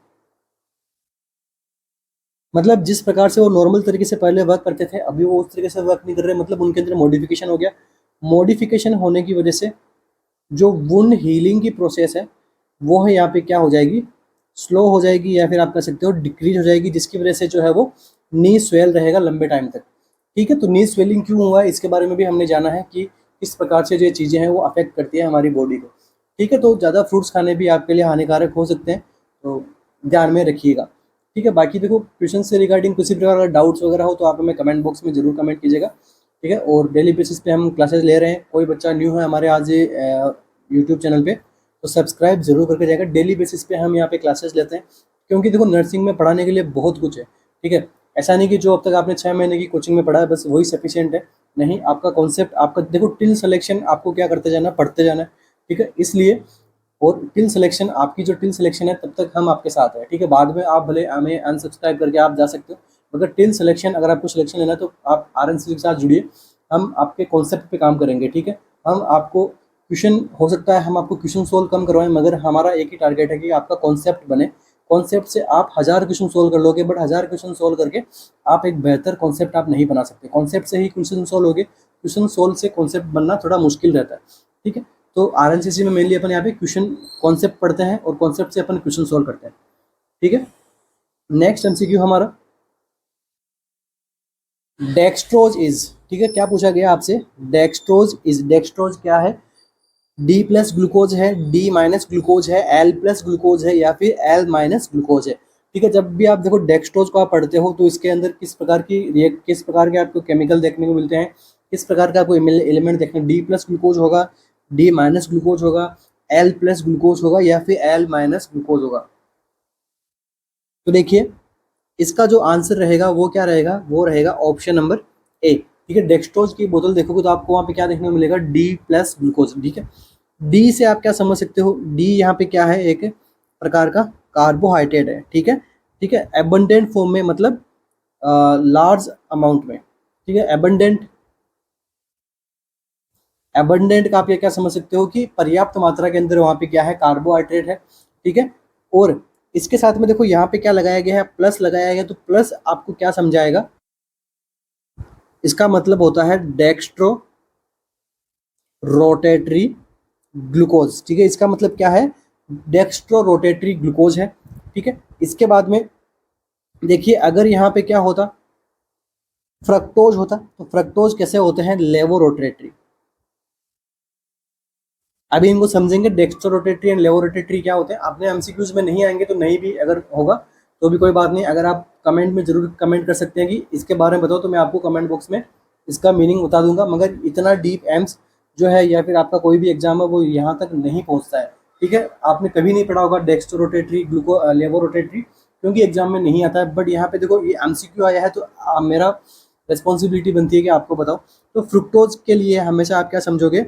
मतलब जिस प्रकार से वो नॉर्मल तरीके से पहले वर्क करते थे अभी वो उस तरीके से वर्क नहीं कर रहे, मतलब उनके अंदर मॉडिफिकेशन हो गया। मॉडिफिकेशन होने की वजह से जो वुंड हीलिंग की प्रोसेस है वो है यहाँ पे क्या हो जाएगी, स्लो हो जाएगी, या फिर आप कह सकते हो डिक्रीज हो जाएगी, जिसकी वजह से जो है वो नी स्वेल रहेगा लंबे टाइम तक, ठीक है। तो नी स्वेलिंग क्यों हुआ है इसके बारे में भी हमने जाना है कि किस प्रकार से जो ये चीज़ें हैं वो अफेक्ट करती है हमारी बॉडी को, ठीक है। तो ज़्यादा फ्रूट्स खाने भी आपके लिए हानिकारक हो सकते हैं, तो ध्यान में रखिएगा, ठीक है। बाकी देखो क्वेश्चन से रिगार्डिंग किसी प्रकार का डाउट्स वगैरह हो तो आप हमें कमेंट बॉक्स में जरूर कमेंट कीजिएगा, ठीक है। और डेली बेसिस पे हम क्लासेस ले रहे हैं, कोई बच्चा न्यू है हमारे आज यूट्यूब चैनल पे तो सब्सक्राइब जरूर करके जाएगा। डेली बेसिस पे हम यहाँ पे क्लासेस लेते हैं, क्योंकि देखो नर्सिंग में पढ़ाने के लिए बहुत कुछ है, ठीक है। ऐसा नहीं कि जो अब तक आपने 6 महीने की कोचिंग में पढ़ा है बस वही सफिशिएंट है, नहीं, आपका कॉन्सेप्ट, आपका देखो टिल सिलेक्शन आपको क्या करते जाना, पढ़ते जाना है, ठीक है। इसलिए और टिल सिलेक्शन, आपकी जो टिल सिलेक्शन है तब तक हम आपके साथ हैं, ठीक है। बाद में आप भले हमें अनसब्सक्राइब करके आप जा सकते हो, मगर टिल सिलेक्शन अगर आपको सिलेक्शन लेना है तो आप आरएनसी के साथ जुड़िए, हम आपके कॉन्सेप्ट पे काम करेंगे, ठीक है। हम आपको क्वेश्चन, हो सकता है हम आपको क्वेश्चन सोल्व कम करवाएं, मगर हमारा एक ही टारगेट है कि आपका कॉन्सेप्ट बने। कॉन्सेप्ट से आप 1000 क्वेश्चन सोल्व कर लोगे, बट 1000 क्वेश्चन सोल्व करके आप एक बेहतर कॉन्सेप्ट आप नहीं बना सकते। कॉन्सेप्ट से ही क्वेश्चन सोल्व होगे, क्वेश्चन सोल्व से कॉन्सेप्ट बनना थोड़ा मुश्किल रहता है, ठीक है। तो आरएनसीसी में मेनली अपन यहाँ पे क्वेश्चन कॉन्सेप्ट पढ़ते हैं और कॉन्सेप्ट से अपन क्वेश्चन सोल्व करते हैं, ठीक है। नेक्स्ट एमसीक्यू हमारा डेक्सट्रोज इज, ठीक है, क्या पूछा गया आपसे, डेक्सट्रोज इज, डेक्सट्रोज क्या है, डी प्लस ग्लूकोज है, डी माइनस ग्लूकोज है, एल प्लस ग्लूकोज है, या फिर एल माइनस ग्लूकोज है, ठीक है। जब भी आप देखो डेक्सट्रोज को आप पढ़ते हो तो इसके अंदर किस प्रकार के आपको केमिकल देखने को मिलते हैं, किस प्रकार का आपको एलिमेंट देखने, डी प्लस ग्लूकोज होगा, डी माइनस ग्लूकोज होगा, एल प्लस ग्लूकोज होगा, या फिर एल माइनस ग्लूकोज होगा। तो देखिए इसका जो आंसर रहेगा वो क्या रहेगा, वो रहेगा ऑप्शन नंबर ए, ठीक है। डेक्सट्रोज की बोतल देखोगे तो आपको वहाँ पे क्या देखने को मिलेगा, डी प्लस ग्लूकोज, ठीक है। डी से आप क्या समझ सकते हो, डी यहाँ पे क्या है, एक प्रकार का कार्बोहाइड्रेट है, ठीक है, ठीक है। एबंडेंट फॉर्म में, मतलब लार्ज अमाउंट में, ठीक है। एबंडेंट, एबंडेंट का आप ये क्या समझ सकते हो कि पर्याप्त मात्रा के अंदर वहाँ पे क्या है, कार्बोहाइड्रेट है, ठीक है। और इसके साथ में देखो यहाँ पे क्या लगाया गया है, प्लस लगाया गया, तो प्लस आपको क्या समझाएगा, इसका मतलब होता है डेक्स्ट्रो रोटेटरी ग्लूकोज, ठीक है। इसका मतलब क्या है, डेक्स्ट्रो रोटेटरी ग्लूकोज है, ठीक है। इसके बाद में देखिए अगर यहाँ पे क्या होता, फ्रक्टोज होता, तो फ्रक्टोज कैसे होते हैं, लेवो रोटेटरी। अभी इनको समझेंगे, डेक्स्ट्रो रोटेटरी एंड लेवो रोटेटरी क्या होते हैं, अपने एमसीक्यूज में नहीं आएंगे तो नहीं भी अगर होगा तो भी कोई बात नहीं, अगर आप कमेंट में जरूर कमेंट कर सकते हैं कि इसके बारे में बताओ, तो मैं आपको कमेंट बॉक्स में इसका मीनिंग बता दूंगा। मगर इतना डीप एम्स जो है या फिर आपका कोई भी एग्जाम है वो यहाँ तक नहीं पहुँचता है, ठीक है। आपने कभी नहीं पढ़ा होगा डेक्स्ट्रो रोटेटरी, लेवो रोटेटरी, क्योंकि एग्जाम में नहीं आता है, बट यहाँ पे देखो ये एमसीक्यू आया है तो मेरा रिस्पॉन्सिबिलिटी बनती है कि आपको बताओ। तो फ्रुक्टोज के लिए हमेशा आप क्या समझोगे,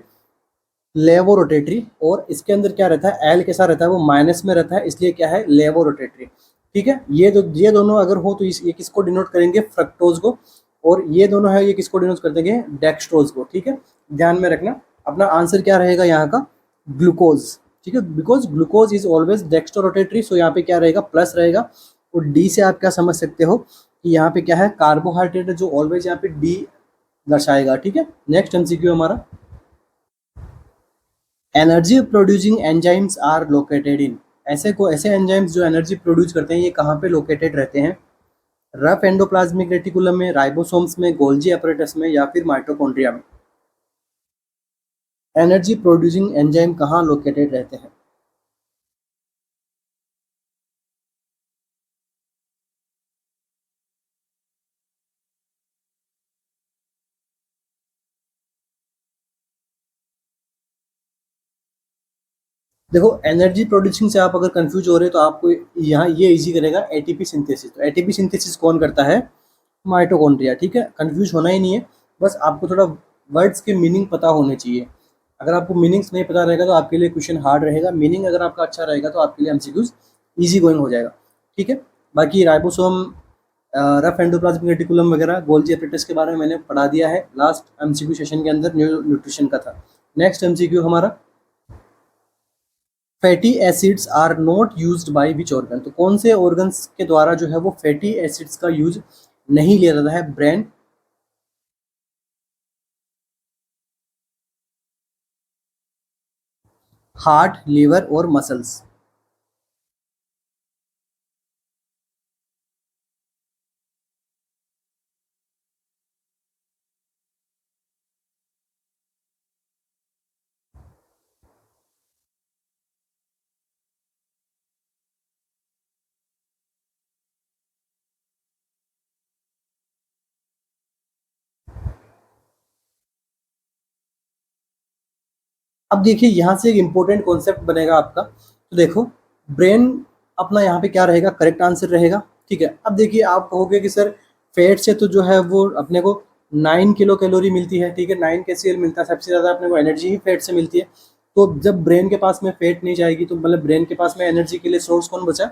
लेवो रोटेटरी, और इसके अंदर क्या रहता है, एल कैसा रहता है, वो माइनस में रहता है, इसलिए क्या है, लेवो रोटेटरी। ठीक है, ये दोनों अगर हो तो ये किसको डिनोट करेंगे, फ्रक्टोज को, और ये दोनों है ये किसको डिनोट कर देंगे, डेक्सट्रोज को। ठीक है, ध्यान में रखना। अपना आंसर क्या रहेगा यहाँ का, ग्लूकोज। ठीक है, because glucose is always dextro rotatory, so यहाँ पे क्या रहेगा, प्लस रहेगा। और डी से आप क्या समझ सकते हो कि यहाँ पे क्या है, कार्बोहाइड्रेट, जो ऑलवेज यहाँ पे डी दर्शाएगा। ठीक है, नेक्स्ट एमसीक्यू हमारा, energy producing enzymes are located in, ऐसे एंजाइम्स जो एनर्जी प्रोड्यूस करते हैं ये कहाँ पे लोकेटेड रहते हैं, रफ एंडोप्लाज्मिक रेटिकुलम में, राइबोसोम्स में, गोल्जी अपरेटस में, या फिर माइटोकॉन्ड्रिया में। एनर्जी प्रोड्यूसिंग एंजाइम कहाँ लोकेटेड रहते हैं, देखो एनर्जी प्रोड्यूसिंग से आप अगर कंफ्यूज हो रहे हो तो आपको यहाँ ये इजी करेगा, एटीपी सिंथेसिस। तो एटीपी सिंथेसिस कौन करता है, माइटोकॉन्ड्रिया। ठीक है, कंफ्यूज होना ही नहीं है, बस आपको थोड़ा वर्ड्स के मीनिंग पता होने चाहिए। अगर आपको मीनिंग्स नहीं पता रहेगा तो आपके लिए क्वेश्चन हार्ड रहेगा, मीनिंग अगर आपका अच्छा रहेगा तो आपके लिए एमसीक्यूज इजी गोइंग हो जाएगा। ठीक है, बाकी राइबोसोम, रफ एंडोप्लाज्मिक रेटिकुलम वगैरह, गोल्जी अपरेटस के बारे में मैंने पढ़ा दिया है लास्ट एमसीक्यू सेशन के अंदर, न्यूट्रिशन का था। नेक्स्ट एमसीक्यू हमारा, fatty acids are not used by which organ, तो कौन से ऑर्गन्स के द्वारा जो है वो फैटी एसिड्स का यूज नहीं लिया जाता है, ब्रेन, हार्ट, लीवर और मसल्स। अब देखिए यहाँ से एक इंपॉर्टेंट कॉन्सेप्ट बनेगा आपका, तो देखो ब्रेन अपना यहाँ पे क्या रहेगा, करेक्ट आंसर रहेगा। ठीक है, अब देखिए आप कहोगे कि सर फैट से तो जो है वो अपने को 9 किलो कैलोरी मिलती है। ठीक है, 9 कैसीएल मिलता है, सबसे ज़्यादा अपने को एनर्जी ही फैट से मिलती है। तो जब ब्रेन के पास में फैट नहीं जाएगी तो मतलब ब्रेन के पास में एनर्जी के लिए सोर्स कौन बचा,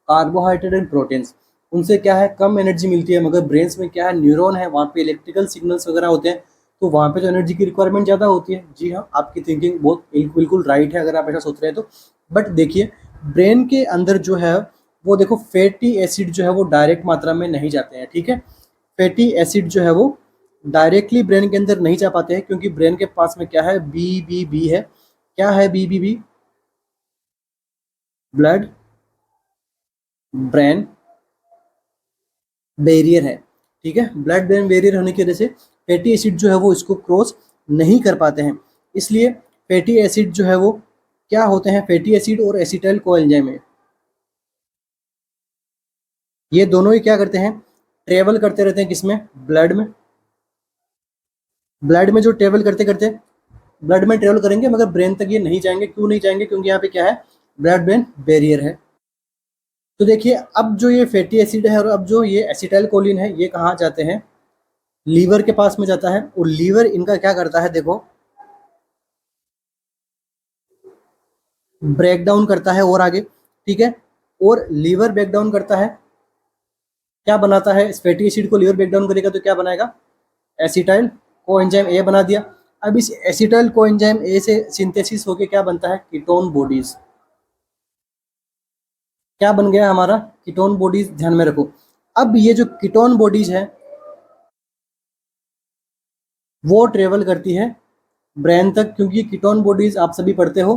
कार्बोहाइड्रेट एंड प्रोटीन्स। उनसे क्या है, कम एनर्जी मिलती है, मगर ब्रेन्स में क्या है, न्यूरॉन है, वहाँ पे इलेक्ट्रिकल सिग्नल्स वगैरह होते हैं, तो वहाँ पे तो एनर्जी की रिक्वायरमेंट ज़्यादा होती है। जी हाँ, आपकी थिंकिंग बहुत बिल्कुल राइट है अगर आप ऐसा सोच रहे हैं तो। बट देखिए ब्रेन के अंदर जो है वो देखो फैटी एसिड जो है वो डायरेक्ट मात्रा में नहीं जाते हैं। ठीक है, फैटी एसिड जो है वो डायरेक्टली ब्रेन के अंदर नहीं जा पाते हैं, क्योंकि ब्रेन के पास में क्या है, बी है। क्या है बी, ब्लड ब्रेन बैरियर है। ठीक है, ब्लड ब्रेन बैरियर होने की वजह से फैटी एसिड जो है वो इसको क्रॉस नहीं कर पाते हैं, इसलिए फैटी एसिड जो है वो क्या होते हैं, फैटी एसिड और एसिटाइल कोएंजाइम है, ये दोनों ही क्या करते हैं, ट्रेवल करते रहते हैं किसमें, ब्लड में। ब्लड में जो ट्रेवल करते करते ब्लड में ट्रेवल करेंगे, मगर ब्रेन तक ये नहीं जाएंगे। क्यों नहीं जाएंगे, क्योंकि यहाँ पे क्या है, ब्लड ब्रेन बैरियर है। तो देखिए अब जो ये फैटी एसिड है और अब जो ये एसिटाइल कोलिन है, ये कहाँ जाते हैं, लीवर के पास में जाता है, और लीवर इनका क्या करता है, देखो ब्रेक डाउन करता है और आगे। ठीक है, और लीवर ब्रेक डाउन करता है, क्या बनाता है, फैटी एसिड को लीवर ब्रेक डाउन करेगा तो क्या बनाएगा, एसिटाइल कोएंजाइम ए बना दिया। अब इस एसिटाइल कोएंजाइम ए से सिंथेसिस होके क्या बनता है, कीटोन बॉडीज। क्या बन गया हमारा, कीटोन बॉडीज, ध्यान में रखो। अब ये जो कीटोन बॉडीज है वो ट्रेवल करती है ब्रेन तक, क्योंकि कीटोन बॉडीज आप सभी पढ़ते हो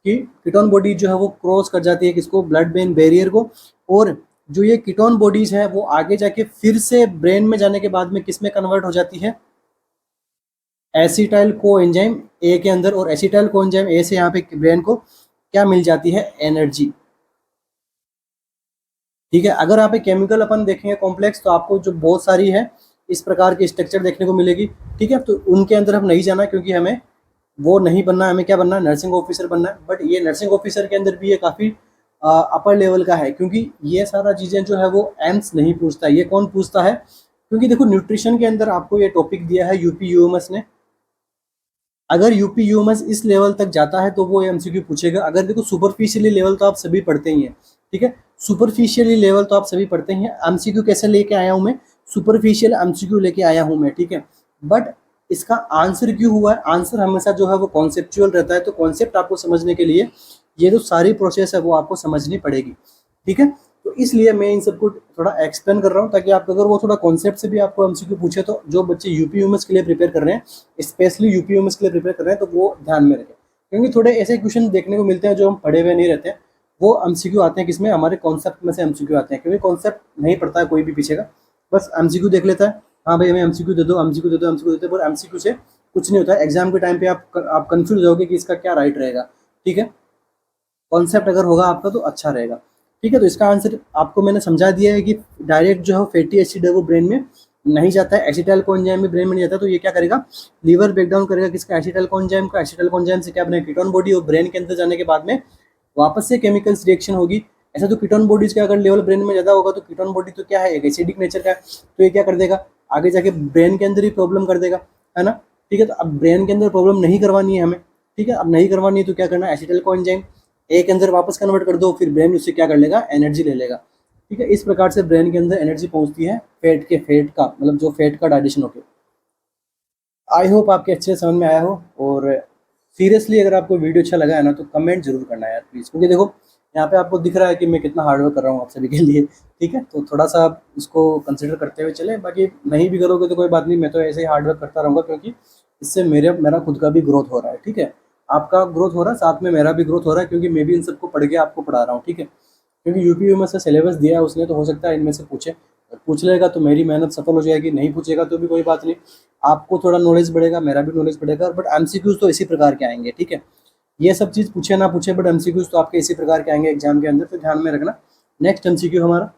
कि कीटोन बॉडीज जो है वो क्रॉस कर जाती है किसको, ब्लड ब्रेन बैरियर को। और जो ये कीटोन बॉडीज है वो आगे जाके फिर से ब्रेन में जाने के बाद में किस में कन्वर्ट हो जाती है, एसिटाइल कोएंजाइम ए के अंदर। और एसिटाइल कोएंजाइम ए से यहाँ पे ब्रेन को क्या मिल जाती है, एनर्जी। ठीक है, अगर आप एक केमिकल अपन देखेंगे कॉम्प्लेक्स तो आपको जो बहुत सारी है इस प्रकार की स्ट्रक्चर देखने को मिलेगी। ठीक है, तो उनके अंदर हम नहीं जाना, क्योंकि हमें वो नहीं बनना, हमें क्या बनना है, नर्सिंग ऑफिसर बनना है। बट ये नर्सिंग ऑफिसर के अंदर भी ये काफ़ी अपर लेवल का है, क्योंकि ये सारा चीज़ें जो है वो एम्स नहीं पूछता है। ये कौन पूछता है? क्योंकि देखो न्यूट्रिशन के अंदर आपको ये टॉपिक दिया है यूपी यूएमएस ने। अगर यूपी यूएमएस इस लेवल तक जाता है तो वो एमसीक्यू पूछेगा। अगर देखो सुपरफिशियली लेवल तो आप सभी पढ़ते ही हैं, ठीक है, सुपरफिशियली लेवल तो आप सभी पढ़ते ही हैं। एमसीक्यू कैसे लेके आया हूँ मैं? सुपरफिशियल एमसीक्यू लेके आया हूँ मैं, ठीक है। बट इसका आंसर क्यों हुआ है? आंसर हमेशा जो है वो कॉन्सेप्चुअल रहता है। तो कॉन्सेप्ट आपको समझने के लिए ये जो सारी प्रोसेस है वो आपको समझनी पड़ेगी, ठीक है। तो इसलिए मैं इन सबको थोड़ा एक्सप्लेन कर रहा हूँ, ताकि आप अगर वो थोड़ा कॉन्सेप्ट से भी आपको एमसीक्यू पूछे तो जो बच्चे यूपी यूएमएस के लिए प्रिपेयर कर रहे हैं, स्पेशली यूपी यूएमएस के लिए प्रिपेयर कर रहे हैं, तो वो ध्यान में रखें। क्योंकि थोड़े ऐसे क्वेश्चन देखने को मिलते हैं जो हम पढ़े हुए नहीं रहते हैं, वो एमसीक्यू आते हैं किसमें? हमारे कॉन्सेप्ट में से एमसीक्यू आते हैं। क्योंकि कॉन्सेप्ट नहीं पढ़ता है कोई भी पीछे का, बस एमसीक्यू देख लेता है, हाँ भाई हमें एमसीक्यू दे दो, एमसीक्यू दे दो, एमसीक्यू दे दो, पर एमसीक्यू से कुछ नहीं होता है। एग्जाम के टाइम पे आप कंफ्यूज होगे कि इसका क्या राइट रहेगा, ठीक है। कॉन्सेप्ट अगर होगा आपका तो अच्छा रहेगा, ठीक है। तो इसका आंसर आपको मैंने समझा दिया है कि डायरेक्ट जो है फैटी एसिड है वो ब्रेन में नहीं जाता है, एसिटाइल कोएंजाइम भी ब्रेन में नहीं जाता। तो ये क्या करेगा? लीवर ब्रेकडाउन करेगा किसका? एसिटाइल कोएंजाइम का। एसिटाइल कोएंजाइम से क्या बनेगा? कीटोन बॉडी, और ब्रेन के अंदर जाने के बाद में वापस से केमिकल्स रिएक्शन होगी। ऐसा तो कीटोन बॉडीज का अगर लेवल ब्रेन में ज़्यादा होगा तो कीटोन बॉडी तो क्या है? एक एसिडिक नेचर का है। तो ये क्या कर देगा? आगे जाके ब्रेन के अंदर ही प्रॉब्लम कर देगा, है ना, ठीक है। तो अब ब्रेन के अंदर प्रॉब्लम नहीं करवानी है हमें, ठीक है। अब नहीं करवानी है तो क्या करना है? एसिटाइल कोएंजाइम ए के अंदर वापस कन्वर्ट कर दो, फिर ब्रेन उससे क्या कर लेगा? एनर्जी ले लेगा, ठीक है। इस प्रकार से ब्रेन के अंदर एनर्जी पहुंचती है फेट का, मतलब जो फेट का डाइजेशन होके। आई होप आपके अच्छे से समझ में आया हो। और सीरियसली अगर आपको वीडियो अच्छा लगा है ना तो कमेंट जरूर करना यार प्लीज़, क्योंकि देखो यहाँ पे आपको दिख रहा है कि मैं कितना हार्डवर्क कर रहा हूँ आप सभी के लिए, ठीक है। तो थोड़ा सा आप इसको कंसिडर करते हुए चले, बाकी नहीं भी करोगे तो कोई बात नहीं, मैं तो ऐसे ही हार्डवर्क करता रहूँगा, क्योंकि इससे मेरा खुद का भी ग्रोथ हो रहा है, ठीक है। आपका ग्रोथ हो रहा है, साथ में मेरा भी ग्रोथ हो रहा है, क्योंकि मैं भी इन सबको पढ़ के आपको पढ़ा रहा हूँ, ठीक है। क्योंकि यूपी में से सिलेबस दिया है उसने, तो हो सकता है इनमें से पूछे। पूछ लेगा तो मेरी मेहनत सफल हो जाएगी, नहीं पूछेगा तो भी कोई बात नहीं, आपको थोड़ा नॉलेज बढ़ेगा, मेरा भी नॉलेज बढ़ेगा। बट एमसीक्यूज तो इसी प्रकार के आएंगे, ठीक है। ये सब चीज़ पूछे ना पूछे, बट एमसीक्यूज तो आपके इसी प्रकार के आएंगे एग्जाम के अंदर, तो ध्यान में रखना। नेक्स्ट एमसीक्यू हमारा,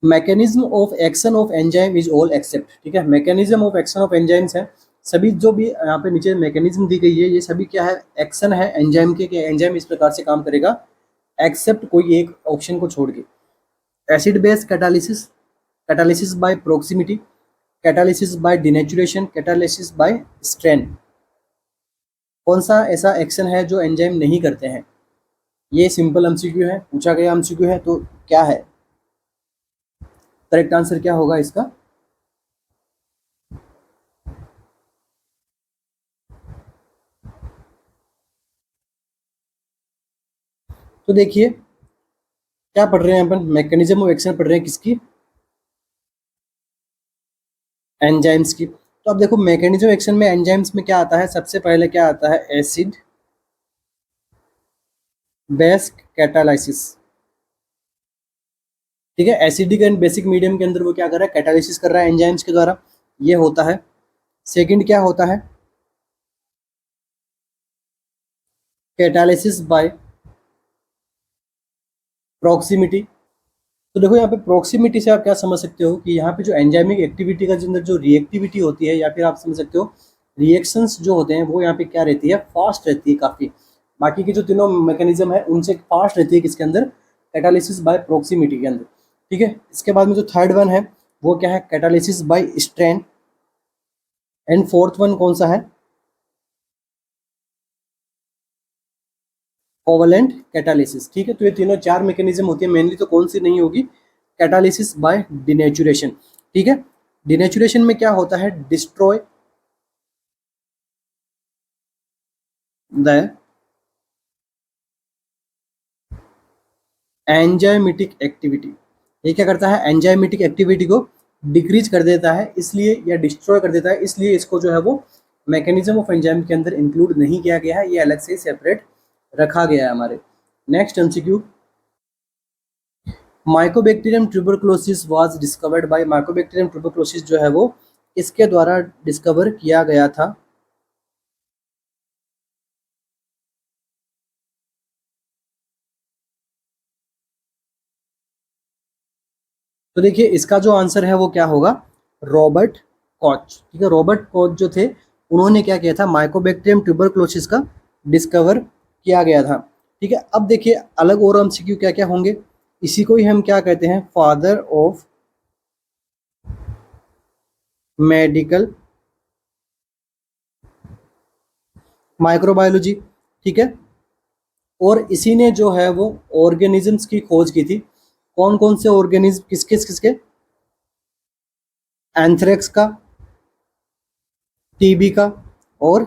mechanism of action of enzyme is all except, ठीक है। Mechanism of action of enzymes है सभी, जो भी यहाँ पे नीचे मैकेनिज्म दी गई है ये सभी क्या है? एक्शन है एंजाइम के, कि एंजाइम इस प्रकार से काम करेगा, एक्सेप्ट कोई एक ऑप्शन को छोड़ के। Acid base catalysis, catalysis by proximity, catalysis by denaturation, catalysis by strain. कौन सा ऐसा एक्शन है जो एंजाइम नहीं करते हैं? ये सिंपल एमसीक्यू है, पूछा गया एमसीक्यू है, तो क्या है करेक्ट आंसर? क्या होगा इसका? तो देखिए क्या पढ़ रहे हैं अपन? मैकेनिज्म ऑफ एक्शन पढ़ रहे हैं किसकी? एंजाइम्स की। तो अब देखो मैकेनिज्म एक्शन में एंजाइम्स में क्या आता है? सबसे पहले क्या आता है? एसिड बेस कैटालाइसिस, ठीक है। एसिडिक एंड बेसिक मीडियम के अंदर वो क्या कर रहा है? कैटालिसिस कर रहा है एंजाइम्स के द्वारा, ये होता है। सेकंड क्या होता है? Catalysis by proximity. तो देखो यहाँ पे प्रॉक्सिमिटी से आप क्या समझ सकते हो कि यहाँ पे जो एंजाइमिक एक्टिविटी का अंदर जो रिएक्टिविटी होती है, या फिर आप समझ सकते हो रिएक्शंस जो होते हैं वो यहाँ पे क्या रहती है? फास्ट रहती है काफ़ी। बाकी की जो तीनों मैकेनिज्म है उनसे फास्ट रहती है किसके अंदर? कैटालिसिस बाय प्रॉक्सिमिटी के अंदर, ठीक है। इसके बाद में जो थर्ड वन है वो क्या है? Catalysis by strain. And fourth one कौन सा है? कोवलेंट कैटालिसिस, ठीक है। तो ये तीनों चार मैकेनिज्म होती है मेनली, तो कौन सी नहीं होगी? कैटालिसिस बाय डिनेचुरेशन, ठीक है। डिनेचुरेशन में क्या होता है? Destroy the enzymatic activity. ये क्या करता है? एंजाइमेटिक एक्टिविटी को डिक्रीज कर देता है, इसलिए, या डिस्ट्रॉय कर देता है, इसलिए इसको जो है वो मैकेनिज्म ऑफ एंजाइम के अंदर इंक्लूड नहीं किया गया है, ये अलग से सेपरेट रखा गया है हमारे। Next MCQ, Mycobacterium tuberculosis was discovered by, Mycobacterium tuberculosis जो है वो इसके द्वारा डिस्कवर किया गया था? तो देखिए इसका जो आंसर है वो क्या होगा? रॉबर्ट कॉच, ठीक है। रॉबर्ट कॉच जो थे उन्होंने क्या किया था? माइकोबैक्टीरियम ट्यूबरकुलोसिस का डिस्कवर किया गया था। ठीक है, अब देखिए अलग और एमसीक्यू क्या क्या होंगे, इसी को ही हम क्या कहते हैं, फादर ऑफ मेडिकल माइक्रोबायोलॉजी। ठीक है, और इसी ने जो है वो ऑर्गेनिजम्स की खोज की थी। कौन कौन से ऑर्गेनिज्म, किसके, एंथ्रेक्स का, टीबी का और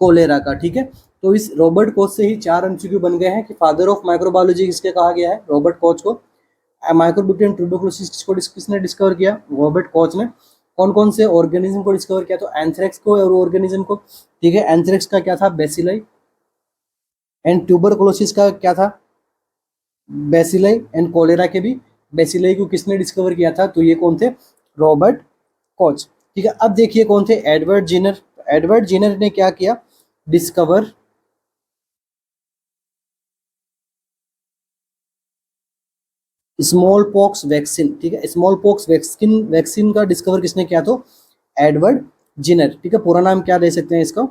कोलेरा का। ठीक है, तो इस रॉबर्ट कोच से ही 4 एमसीक्यू बन गए हैं कि फादर ऑफ माइक्रोबायोलॉजी किसके कहा गया है, रॉबर्ट कोच को। माइक्रोबियल ट्यूबरकुलोसिस किसने डिस्कवर किया, रॉबर्ट कोच ने। कौन कौन से ऑर्गेनिज्म को डिस्कवर किया, तो एंथ्रेक्स को और ऑर्गेनिज्म को। ठीक है, एंथ्रेक्स का क्या था, बेसिलाई, एंड ट्यूबरकुलोसिस का क्या था, बेसिलाई, एंड कोलेरा के भी बेसिलाई को किसने डिस्कवर किया था, तो ये कौन थे, रॉबर्ट कोच। ठीक है, अब देखिए कौन थे, एडवर्ड जिनर। एडवर्ड जिनर ने क्या किया, डिस्कवर स्मॉल पॉक्स वैक्सीन। ठीक है, स्मॉल पॉक्स वैक्सीन का डिस्कवर किसने किया, तो एडवर्ड जिनर। ठीक है, पूरा नाम क्या दे सकते हैं इसका,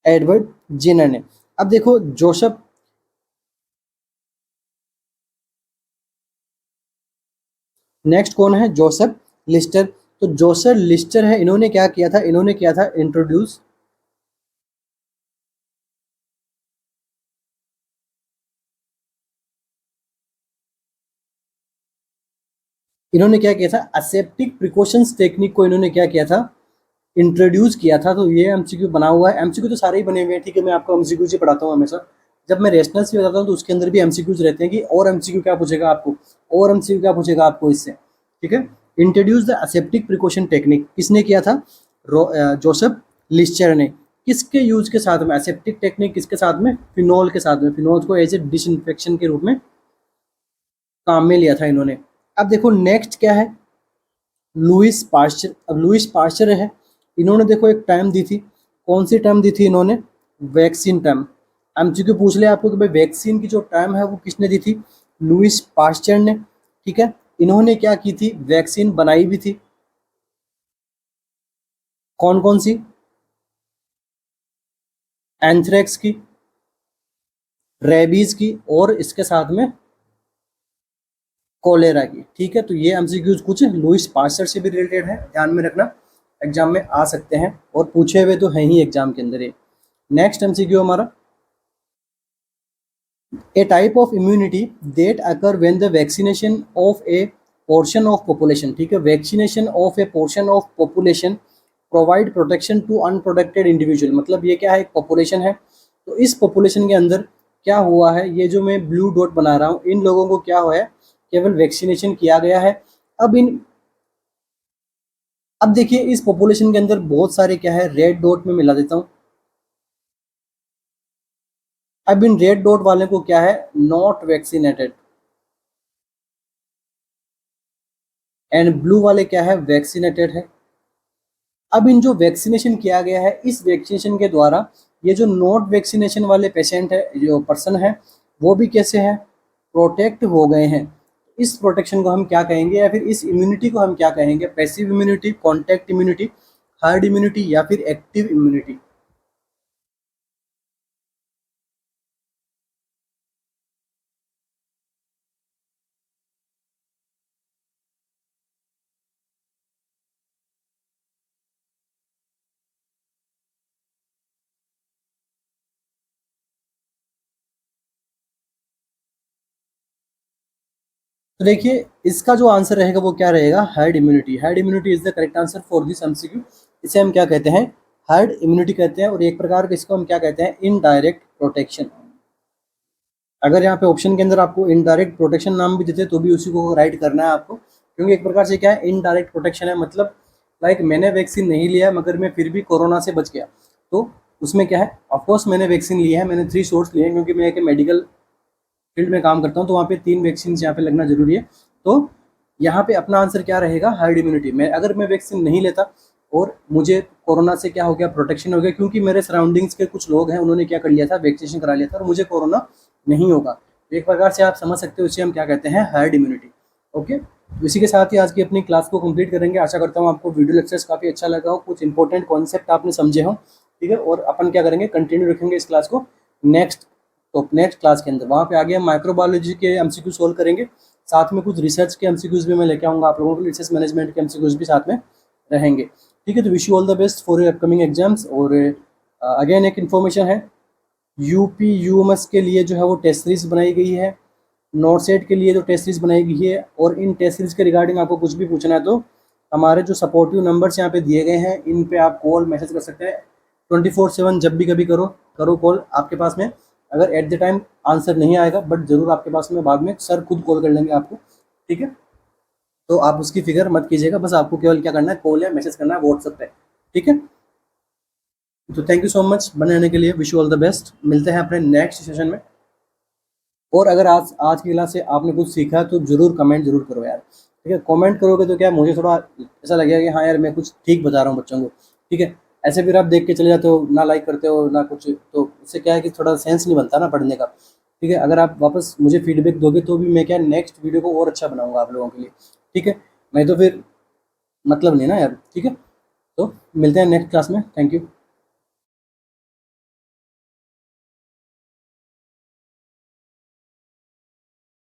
एडवर्ड जिनर ने। अब देखो जोसेफ, नेक्स्ट कौन है, जोसेफ लिस्टर। तो जोसेफ लिस्टर है, इन्होंने क्या किया था, इन्होंने किया था इंट्रोड्यूस इन्होंने क्या किया था, असेप्टिक प्रिकॉशंस टेक्निक को इन्होंने क्या किया था, इंट्रोड्यूस किया था। तो ये एमसीक्यू बना हुआ है, एमसीक्यू तो सारे ही बने हुए हैं। ठीक है, मैं आपको एमसीक्यू ही पढ़ाता हूँ हमेशा। जब मैं रेशनल्स भी बताता हूँ तो उसके अंदर भी एमसीक्यूज रहते हैं कि और एमसीक्यू क्या पूछेगा आपको, और एमसीक्यू क्या पूछेगा आपको इससे। ठीक है, introduce the aseptic precaution technique किसने किया था, जोसेफ लिस्टर ने। किसके यूज के साथ में, असेप्टिक टेक्निक किसके साथ में, फिनोल के साथ में। फिनोल को एज ए डिसइंफेक्शन के रूप में काम में लिया था इन्होंने। अब देखो नेक्स्ट क्या है, लुइस पास्चर। अब लुइस पास्चर है, इन्होंने देखो एक टाइम दी थी, कौन सी टाइम दी थी इन्होंने, वैक्सीन टाइम। एमसीक्यू पूछ लिया आपको कि भाई वैक्सीन की जो टाइम है वो किसने दी थी, लुइस पास्चर ने। ठीक है, इन्होंने क्या की थी, वैक्सीन बनाई भी थी। कौन कौन सी, एंथ्रेक्स की, रेबीज की और इसके साथ में कोलेरा की। ठीक है, तो ये एमसीक्यूज कुछ लुइस पास्चर से भी रिलेटेड है, ध्यान में रखना, एग्जाम में आ सकते हैं और पूछे हुए तो हैं ही एग्जाम के अंदर ये। नेक्स्ट एमसीक्यू हमारा, a type of immunity that occur when the vaccination of a portion of population। ठीक है, vaccination of a portion of population provide protection to unprotected individual। मतलब ये क्या है, एक population है, तो इस population के अंदर क्या हुआ है, ये जो मैं ब्लू डॉट बना रहा हूँ, इन लोगों को क्या हुआ है, केवल वैक्सीनेशन किया गया है। अब देखिए इस पॉपुलेशन के अंदर बहुत सारे क्या है, रेड डॉट में मिला देता हूँ। अब इन रेड डॉट वाले को क्या है, नॉट वैक्सीनेटेड, एंड ब्लू वाले क्या है, वैक्सीनेटेड है। अब इन जो वैक्सीनेशन किया गया है, इस वैक्सीनेशन के द्वारा ये जो नॉट वैक्सीनेशन वाले पेशेंट है, जो पर्सन है, वो भी कैसे हैं, प्रोटेक्ट हो गए हैं। इस प्रोटेक्शन को हम क्या कहेंगे, या फिर इस इम्यूनिटी को हम क्या कहेंगे, passive immunity, contact immunity, herd immunity या फिर एक्टिव इम्यूनिटी। तो देखिए इसका जो आंसर रहेगा वो क्या रहेगा, herd immunity. Herd immunity is the correct answer for this MCQ. इसे हम क्या कहते हैं, हर्ड इम्यूनिटी कहते हैं। और एक प्रकार का इसको हम क्या कहते हैं, इनडायरेक्ट प्रोटेक्शन। अगर यहाँ पे ऑप्शन के अंदर आपको इनडायरेक्ट प्रोटेक्शन नाम भी देते तो भी उसी को राइट करना है आपको, क्योंकि एक प्रकार से क्या है, इनडायरेक्ट प्रोटेक्शन है। मतलब लाइक मैंने वैक्सीन नहीं लिया मगर मैं फिर भी कोरोना से बच गया, तो उसमें क्या है, ऑफकोर्स मैंने वैक्सीन लिया है, मैंने 3 शॉट्स लिए हैं, क्योंकि मैं एक मेडिकल फील्ड में काम करता हूँ, तो वहाँ पे 3 वैक्सीन यहाँ पे लगना जरूरी है। तो यहाँ पे अपना आंसर क्या रहेगा, हर्ड इम्यूनिटी। अगर मैं वैक्सीन नहीं लेता और मुझे कोरोना से क्या हो गया, प्रोटेक्शन हो गया, क्योंकि मेरे सराउंडिंग्स के कुछ लोग हैं, उन्होंने क्या कर लिया था, वैक्सीनेशन करा लिया था, और मुझे कोरोना नहीं होगा। तो एक प्रकार से आप समझ सकते हो इसे हम क्या कहते हैं, हर्ड इम्यूनिटी। ओके, तो इसी के साथ ही आज की अपनी क्लास को कंप्लीट करेंगे। आशा करता हूँ आपको वीडियो लेक्चर्स काफ़ी अच्छा लगा हो, कुछ इंपॉर्टेंट कॉन्सेप्ट आपने समझे हो। ठीक है। और अपन क्या करेंगे, कंटिन्यू रखेंगे इस क्लास को नेक्स्ट क्लास के अंदर। वहाँ पे आगे हम माइक्रोबायोलॉजी के एमसीक्यू सोल्व करेंगे, साथ में कुछ रिसर्च के एमसीक्यूज भी मैं लेके आऊँगा आप लोगों के लिए, रिसर्च मैनेजमेंट के एमसीक्यूज भी साथ में रहेंगे, ठीक है। तो wish you all the best for your upcoming exams. और अगेन एक इन्फॉर्मेशन है, यूपी यूएमएस के लिए जो है वो टेस्ट सीरीज बनाई गई है, नॉर्सेट के लिए जो टेस्ट सीरीज बनाई गई है, और इन टेस्ट सीरीज के रिगार्डिंग आपको कुछ भी पूछना है तो हमारे जो सपोर्टिव नंबर्स यहाँ पे दिए गए हैं, इन पे आप कॉल मैसेज कर सकते हैं 24/7, जब भी कभी करो कॉल आपके पास में। अगर एट द टाइम आंसर नहीं आएगा, बट ज़रूर आपके पास में बाद में सर खुद कॉल कर लेंगे आपको, ठीक है। तो आप उसकी फिक्र मत कीजिएगा, बस आपको केवल क्या करना है, कॉल या मैसेज करना है व्हाट्सएप पे, ठीक है। तो थैंक यू सो मच बने रहने के लिए, wish you all the best. मिलते हैं अपने नेक्स्ट सेशन में। और अगर आज की क्लास से आपने कुछ सीखा तो जरूर कमेंट जरूर करो यार, ठीक है। कमेंट करोगे तो क्या मुझे थोड़ा ऐसा लगेगा कि हाँ यार मैं कुछ ठीक बता रहा हूँ बच्चों को, ठीक है। ऐसे फिर आप देख के चले जाते हो, ना लाइक करते हो ना कुछ, तो उससे क्या है कि थोड़ा सेंस नहीं बनता ना पढ़ने का, ठीक है। अगर आप वापस मुझे फीडबैक दोगे तो भी मैं क्या नेक्स्ट वीडियो को और अच्छा बनाऊंगा आप लोगों के लिए, ठीक है। नहीं तो फिर मतलब नहीं ना यार, ठीक है। तो मिलते हैं नेक्स्ट क्लास में, थैंक यू।